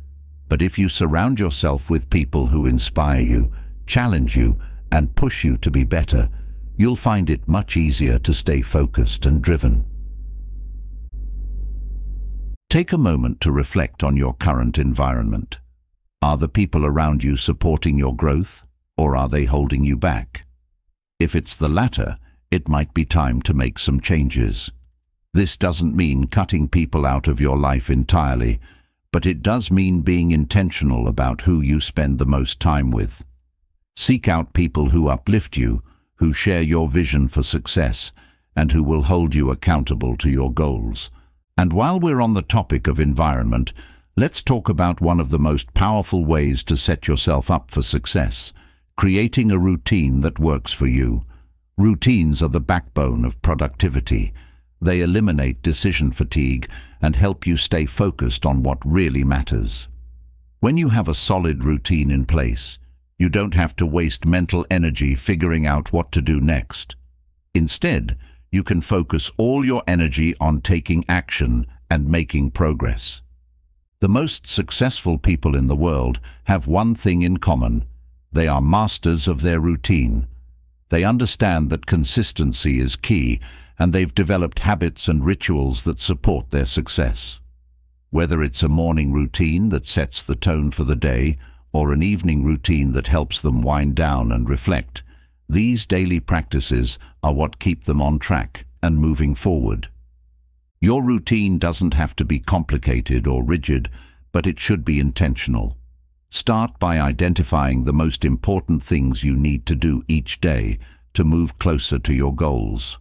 But if you surround yourself with people who inspire you, challenge you, and push you to be better, you'll find it much easier to stay focused and driven. Take a moment to reflect on your current environment. Are the people around you supporting your growth, or are they holding you back? If it's the latter, it might be time to make some changes. This doesn't mean cutting people out of your life entirely, but it does mean being intentional about who you spend the most time with. Seek out people who uplift you, who share your vision for success, and who will hold you accountable to your goals. And while we're on the topic of environment, let's talk about one of the most powerful ways to set yourself up for success: creating a routine that works for you. Routines are the backbone of productivity. They eliminate decision fatigue and help you stay focused on what really matters. When you have a solid routine in place, you don't have to waste mental energy figuring out what to do next. Instead, you can focus all your energy on taking action and making progress. The most successful people in the world have one thing in common: they are masters of their routine. They understand that consistency is key, and they've developed habits and rituals that support their success. Whether it's a morning routine that sets the tone for the day, or an evening routine that helps them wind down and reflect, these daily practices are what keep them on track and moving forward. Your routine doesn't have to be complicated or rigid, but it should be intentional. Start by identifying the most important things you need to do each day to move closer to your goals.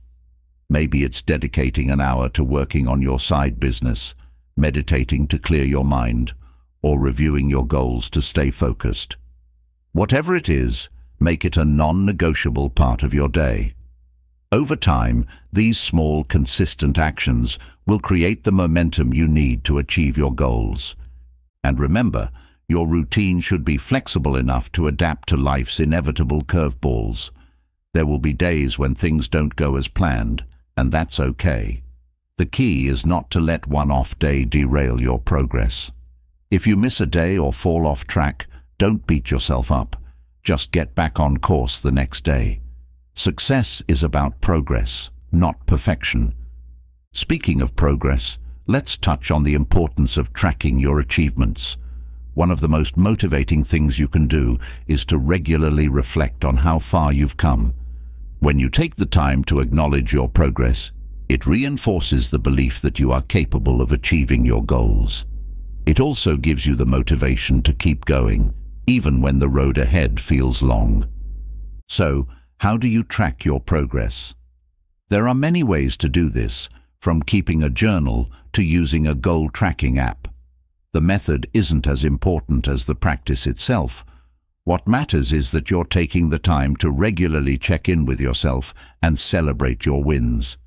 Maybe it's dedicating an hour to working on your side business, meditating to clear your mind, or reviewing your goals to stay focused. Whatever it is, make it a non-negotiable part of your day. Over time, these small, consistent actions will create the momentum you need to achieve your goals. And remember, your routine should be flexible enough to adapt to life's inevitable curveballs. There will be days when things don't go as planned, and that's okay. The key is not to let one off day derail your progress. If you miss a day or fall off track, don't beat yourself up. Just get back on course the next day. Success is about progress, not perfection. Speaking of progress, let's touch on the importance of tracking your achievements. One of the most motivating things you can do is to regularly reflect on how far you've come. When you take the time to acknowledge your progress, it reinforces the belief that you are capable of achieving your goals. It also gives you the motivation to keep going, even when the road ahead feels long. So, how do you track your progress? There are many ways to do this, from keeping a journal to using a goal tracking app. The method isn't as important as the practice itself. What matters is that you're taking the time to regularly check in with yourself and celebrate your wins.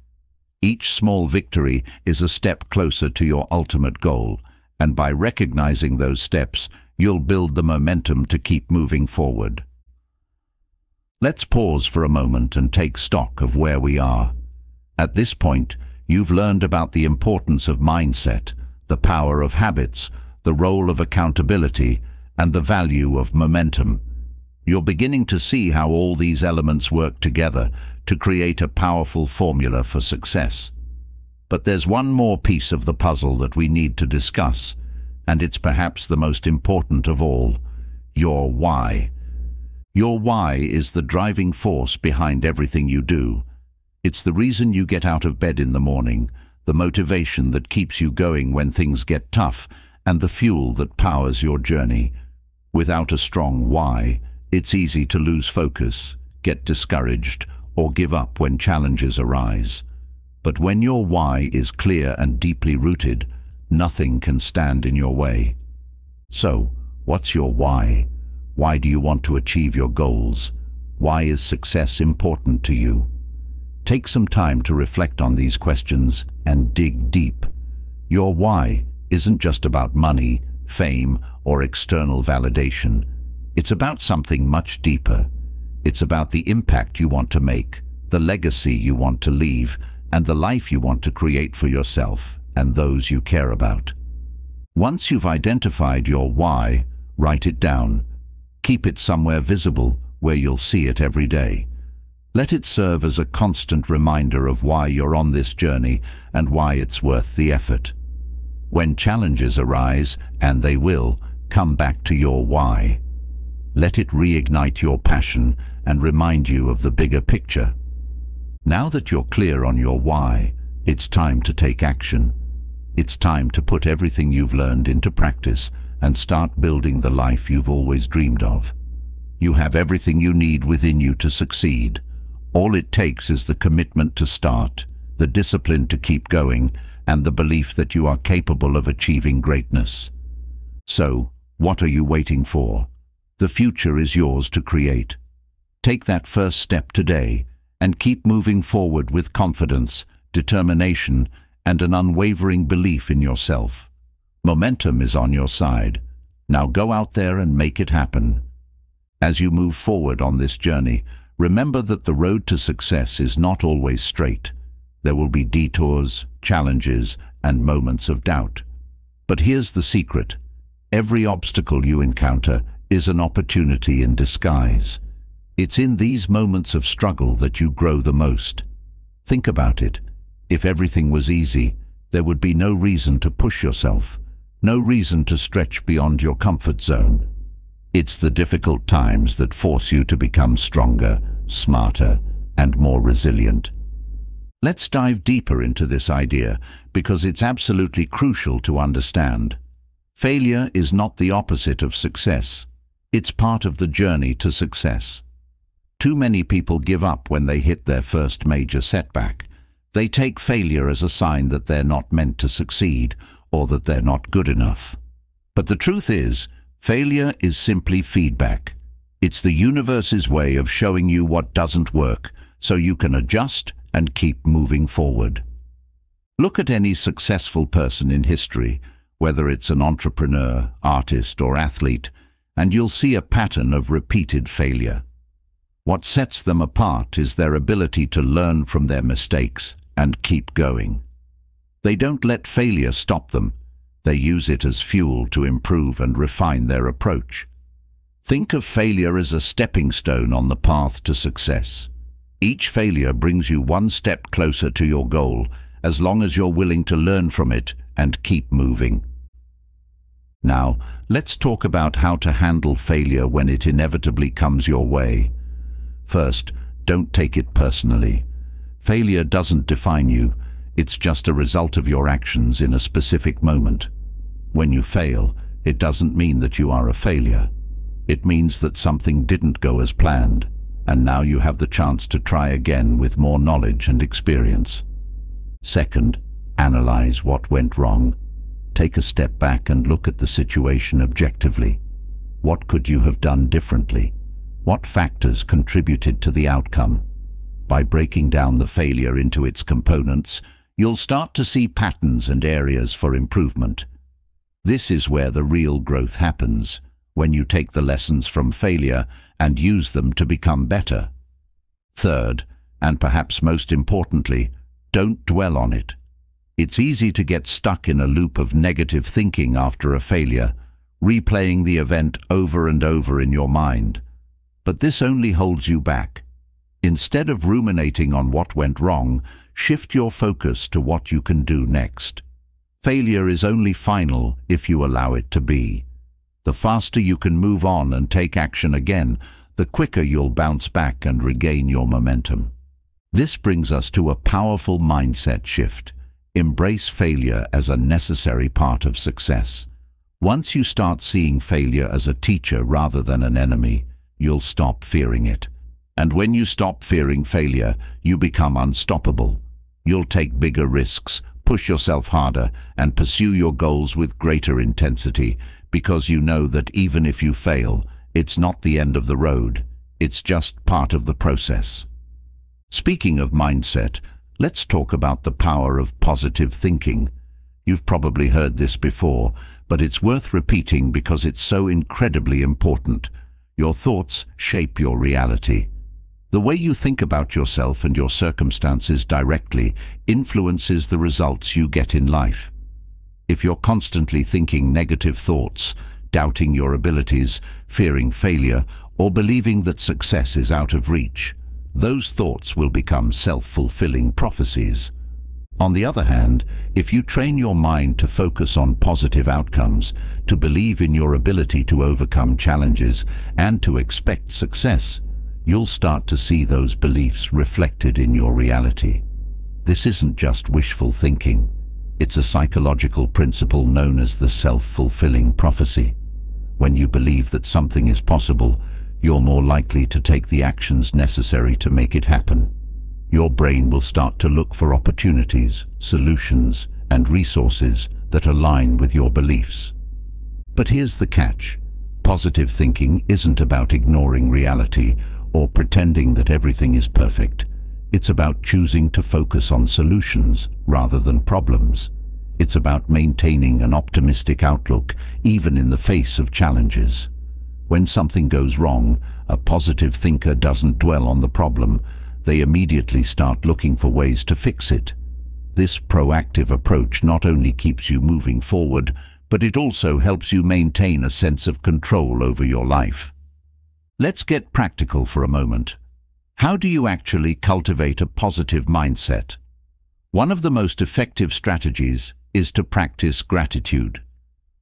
Each small victory is a step closer to your ultimate goal, and by recognizing those steps, you'll build the momentum to keep moving forward. Let's pause for a moment and take stock of where we are. At this point, you've learned about the importance of mindset, the power of habits, the role of accountability, and the value of momentum. You're beginning to see how all these elements work together to create a powerful formula for success. But there's one more piece of the puzzle that we need to discuss, and it's perhaps the most important of all: your why. Your why is the driving force behind everything you do. It's the reason you get out of bed in the morning, the motivation that keeps you going when things get tough, and the fuel that powers your journey. Without a strong why, it's easy to lose focus, get discouraged, or give up when challenges arise. But when your why is clear and deeply rooted, nothing can stand in your way. So, what's your why? Why do you want to achieve your goals? Why is success important to you? Take some time to reflect on these questions and dig deep. Your why isn't just about money, fame, or external validation. It's about something much deeper. It's about the impact you want to make, the legacy you want to leave, and the life you want to create for yourself and those you care about. Once you've identified your why, write it down. Keep it somewhere visible where you'll see it every day. Let it serve as a constant reminder of why you're on this journey and why it's worth the effort. When challenges arise, and they will, come back to your why. Let it reignite your passion and remind you of the bigger picture. Now that you're clear on your why, it's time to take action. It's time to put everything you've learned into practice and start building the life you've always dreamed of. You have everything you need within you to succeed. All it takes is the commitment to start, the discipline to keep going, and the belief that you are capable of achieving greatness. So, what are you waiting for? The future is yours to create. Take that first step today and keep moving forward with confidence, determination, and an unwavering belief in yourself. Momentum is on your side. Now go out there and make it happen. As you move forward on this journey, remember that the road to success is not always straight. There will be detours, challenges, and moments of doubt. But here's the secret. Every obstacle you encounter is an opportunity in disguise. It's in these moments of struggle that you grow the most. Think about it. If everything was easy, there would be no reason to push yourself, no reason to stretch beyond your comfort zone. It's the difficult times that force you to become stronger, smarter, and more resilient. Let's dive deeper into this idea because it's absolutely crucial to understand. Failure is not the opposite of success. It's part of the journey to success. Too many people give up when they hit their first major setback. They take failure as a sign that they're not meant to succeed or that they're not good enough. But the truth is, failure is simply feedback. It's the universe's way of showing you what doesn't work so you can adjust and keep moving forward. Look at any successful person in history, whether it's an entrepreneur, artist, or athlete, and you'll see a pattern of repeated failure. What sets them apart is their ability to learn from their mistakes and keep going. They don't let failure stop them. They use it as fuel to improve and refine their approach. Think of failure as a stepping stone on the path to success. Each failure brings you one step closer to your goal, as long as you're willing to learn from it and keep moving. Now, let's talk about how to handle failure when it inevitably comes your way. First, don't take it personally. Failure doesn't define you. It's just a result of your actions in a specific moment. When you fail, it doesn't mean that you are a failure. It means that something didn't go as planned, and now you have the chance to try again with more knowledge and experience. Second, analyze what went wrong. Take a step back and look at the situation objectively. What could you have done differently? What factors contributed to the outcome? By breaking down the failure into its components, you'll start to see patterns and areas for improvement. This is where the real growth happens, when you take the lessons from failure and use them to become better. Third, and perhaps most importantly, don't dwell on it. It's easy to get stuck in a loop of negative thinking after a failure, replaying the event over and over in your mind. But this only holds you back. Instead of ruminating on what went wrong, shift your focus to what you can do next. Failure is only final if you allow it to be. The faster you can move on and take action again, the quicker you'll bounce back and regain your momentum. This brings us to a powerful mindset shift. Embrace failure as a necessary part of success. Once you start seeing failure as a teacher rather than an enemy, you'll stop fearing it. And when you stop fearing failure, you become unstoppable. You'll take bigger risks, push yourself harder, and pursue your goals with greater intensity, because you know that even if you fail, it's not the end of the road. It's just part of the process. Speaking of mindset, let's talk about the power of positive thinking. You've probably heard this before, but it's worth repeating because it's so incredibly important. Your thoughts shape your reality. The way you think about yourself and your circumstances directly influences the results you get in life. If you're constantly thinking negative thoughts, doubting your abilities, fearing failure, or believing that success is out of reach, those thoughts will become self-fulfilling prophecies. On the other hand, if you train your mind to focus on positive outcomes, to believe in your ability to overcome challenges, and to expect success, you'll start to see those beliefs reflected in your reality. This isn't just wishful thinking. It's a psychological principle known as the self-fulfilling prophecy. When you believe that something is possible, you're more likely to take the actions necessary to make it happen. Your brain will start to look for opportunities, solutions, and resources that align with your beliefs. But here's the catch. Positive thinking isn't about ignoring reality or pretending that everything is perfect. It's about choosing to focus on solutions rather than problems. It's about maintaining an optimistic outlook even in the face of challenges. When something goes wrong, a positive thinker doesn't dwell on the problem. They immediately start looking for ways to fix it. This proactive approach not only keeps you moving forward, but it also helps you maintain a sense of control over your life. Let's get practical for a moment. How do you actually cultivate a positive mindset? One of the most effective strategies is to practice gratitude.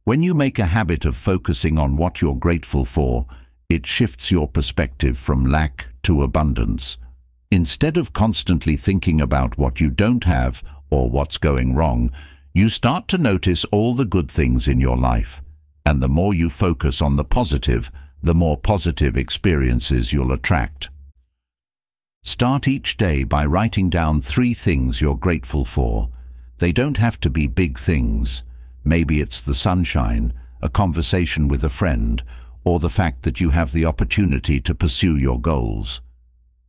When you make a habit of focusing on what you're grateful for, it shifts your perspective from lack to abundance. Instead of constantly thinking about what you don't have or what's going wrong, you start to notice all the good things in your life. And the more you focus on the positive, the more positive experiences you'll attract. Start each day by writing down 3 things you're grateful for. They don't have to be big things. Maybe it's the sunshine, a conversation with a friend, or the fact that you have the opportunity to pursue your goals.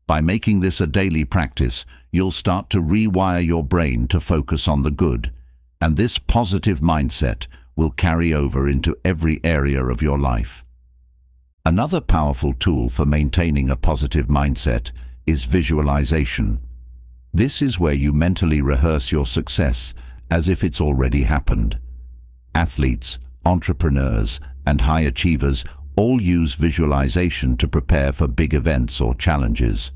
By making this a daily practice, you'll start to rewire your brain to focus on the good, and this positive mindset will carry over into every area of your life. Another powerful tool for maintaining a positive mindset is visualization. This is where you mentally rehearse your success as if it's already happened. Athletes, entrepreneurs, and high achievers all use visualization to prepare for big events or challenges.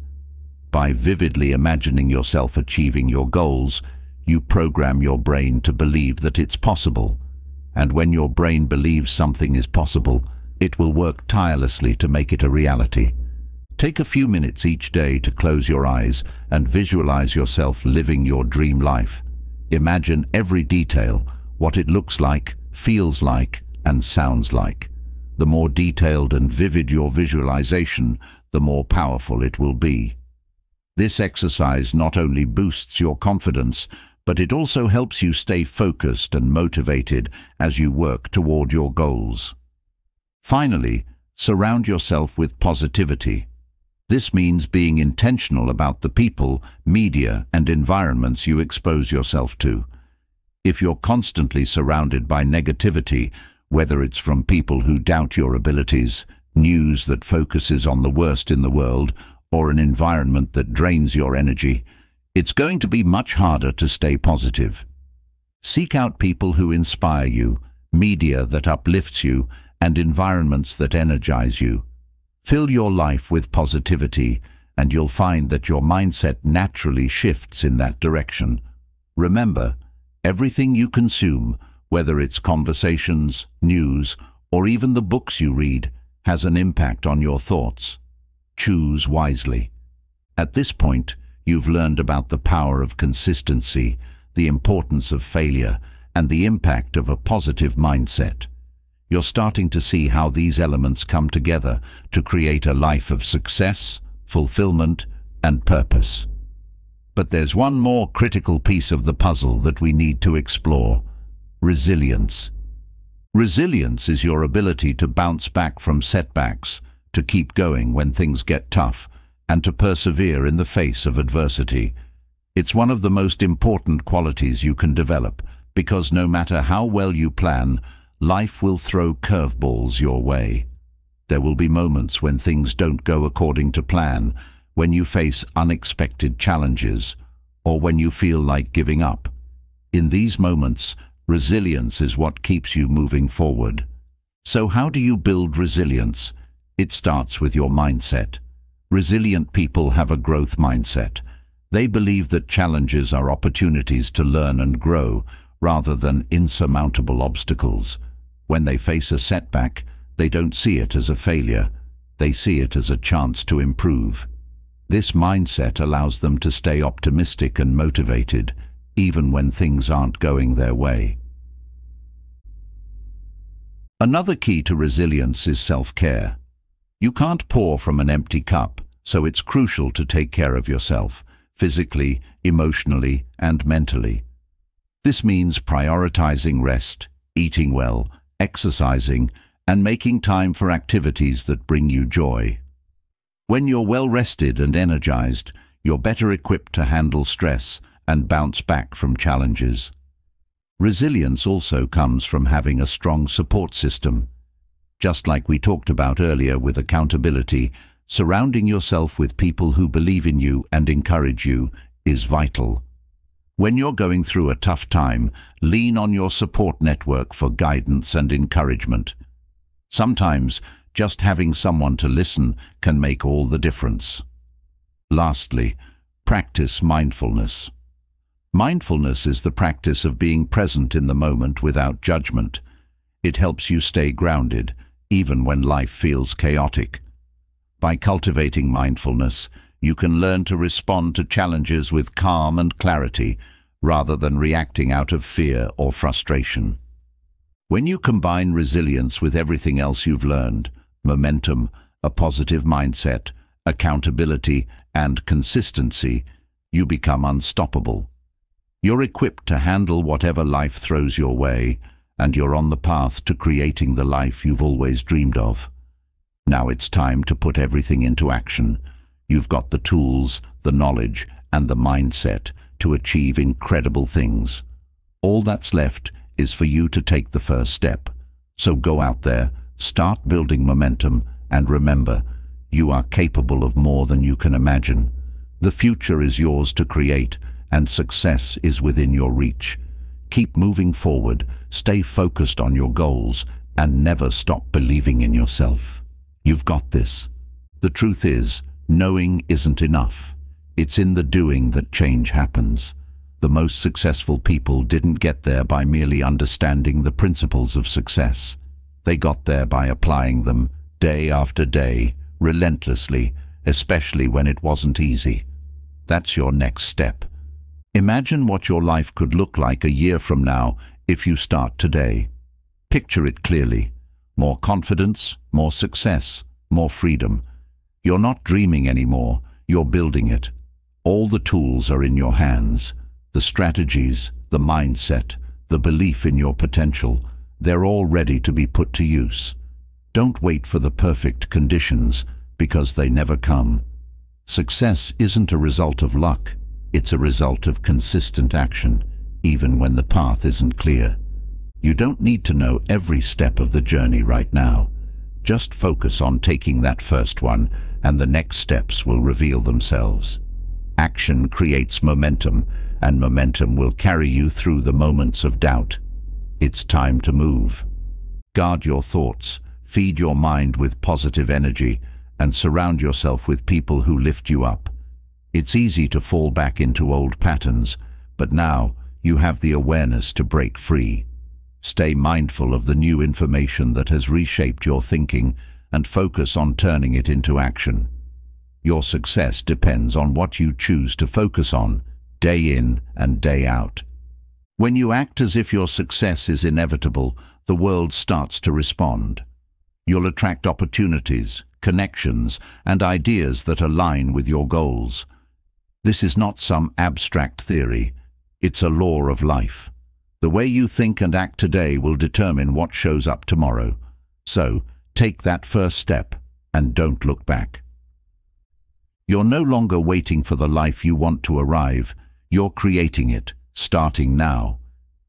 By vividly imagining yourself achieving your goals, you program your brain to believe that it's possible. And when your brain believes something is possible, it will work tirelessly to make it a reality. Take a few minutes each day to close your eyes and visualize yourself living your dream life. Imagine every detail, what it looks like, feels like, and sounds like. The more detailed and vivid your visualization, the more powerful it will be. This exercise not only boosts your confidence, but it also helps you stay focused and motivated as you work toward your goals. Finally, surround yourself with positivity. This means being intentional about the people, media, and environments you expose yourself to. If you're constantly surrounded by negativity, whether it's from people who doubt your abilities, news that focuses on the worst in the world, or an environment that drains your energy, it's going to be much harder to stay positive. Seek out people who inspire you, media that uplifts you, and environments that energize you. Fill your life with positivity, and you'll find that your mindset naturally shifts in that direction. Remember, everything you consume, whether it's conversations, news, or even the books you read, has an impact on your thoughts. Choose wisely. At this point, you've learned about the power of consistency, the importance of failure, and the impact of a positive mindset. You're starting to see how these elements come together to create a life of success, fulfillment, and purpose. But there's one more critical piece of the puzzle that we need to explore: resilience. Resilience is your ability to bounce back from setbacks, to keep going when things get tough, and to persevere in the face of adversity. It's one of the most important qualities you can develop, because no matter how well you plan, life will throw curveballs your way. There will be moments when things don't go according to plan, when you face unexpected challenges, or when you feel like giving up. In these moments, resilience is what keeps you moving forward. So how do you build resilience? It starts with your mindset. Resilient people have a growth mindset. They believe that challenges are opportunities to learn and grow, rather than insurmountable obstacles. When they face a setback, they don't see it as a failure. They see it as a chance to improve. This mindset allows them to stay optimistic and motivated, even when things aren't going their way. Another key to resilience is self-care. You can't pour from an empty cup, so it's crucial to take care of yourself, physically, emotionally, and mentally. This means prioritizing rest, eating well, exercising, and making time for activities that bring you joy. When you're well rested and energized, you're better equipped to handle stress and bounce back from challenges. Resilience also comes from having a strong support system. Just like we talked about earlier with accountability, surrounding yourself with people who believe in you and encourage you is vital. When you're going through a tough time, lean on your support network for guidance and encouragement. Sometimes, just having someone to listen can make all the difference. Lastly, practice mindfulness. Mindfulness is the practice of being present in the moment without judgment. It helps you stay grounded, even when life feels chaotic. By cultivating mindfulness, you can learn to respond to challenges with calm and clarity, rather than reacting out of fear or frustration. When you combine resilience with everything else you've learned, momentum, a positive mindset, accountability, and consistency, you become unstoppable. You're equipped to handle whatever life throws your way, and you're on the path to creating the life you've always dreamed of. Now it's time to put everything into action. You've got the tools, the knowledge, and the mindset to achieve incredible things. All that's left is for you to take the first step. So go out there, start building momentum, and remember, you are capable of more than you can imagine. The future is yours to create, and success is within your reach. Keep moving forward, stay focused on your goals, and never stop believing in yourself. You've got this. The truth is, knowing isn't enough. It's in the doing that change happens. The most successful people didn't get there by merely understanding the principles of success. They got there by applying them day after day, relentlessly, especially when it wasn't easy. That's your next step. Imagine what your life could look like a year from now if you start today. Picture it clearly. More confidence, more success, more freedom. You're not dreaming anymore, you're building it. All the tools are in your hands. The strategies, the mindset, the belief in your potential, they're all ready to be put to use. Don't wait for the perfect conditions, because they never come. Success isn't a result of luck, it's a result of consistent action, even when the path isn't clear. You don't need to know every step of the journey right now. Just focus on taking that first one, and the next steps will reveal themselves. Action creates momentum, and momentum will carry you through the moments of doubt. It's time to move. Guard your thoughts, feed your mind with positive energy, and surround yourself with people who lift you up. It's easy to fall back into old patterns, but now you have the awareness to break free. Stay mindful of the new information that has reshaped your thinking and focus on turning it into action. Your success depends on what you choose to focus on, day in and day out. When you act as if your success is inevitable, the world starts to respond. You'll attract opportunities, connections, and ideas that align with your goals. This is not some abstract theory. It's a law of life. The way you think and act today will determine what shows up tomorrow. So, take that first step. and don't look back. You're no longer waiting for the life you want to arrive. You're creating it, starting now.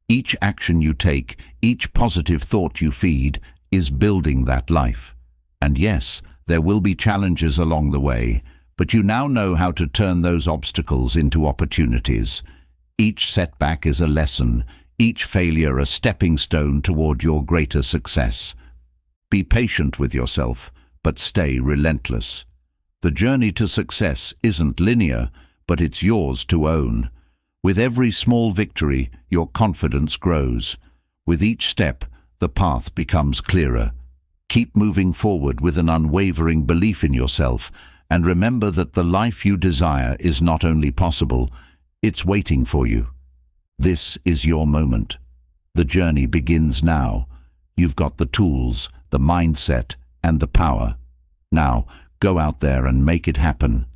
Each action you take, each positive thought you feed, is building that life. And yes, there will be challenges along the way, but you now know how to turn those obstacles into opportunities. Each setback is a lesson, each failure a stepping stone toward your greater success. Be patient with yourself, but stay relentless. The journey to success isn't linear, but it's yours to own. With every small victory, your confidence grows. With each step, the path becomes clearer. Keep moving forward with an unwavering belief in yourself, and remember that the life you desire is not only possible, it's waiting for you. This is your moment. The journey begins now. You've got the tools, the mindset, and the power. Now, go out there and make it happen.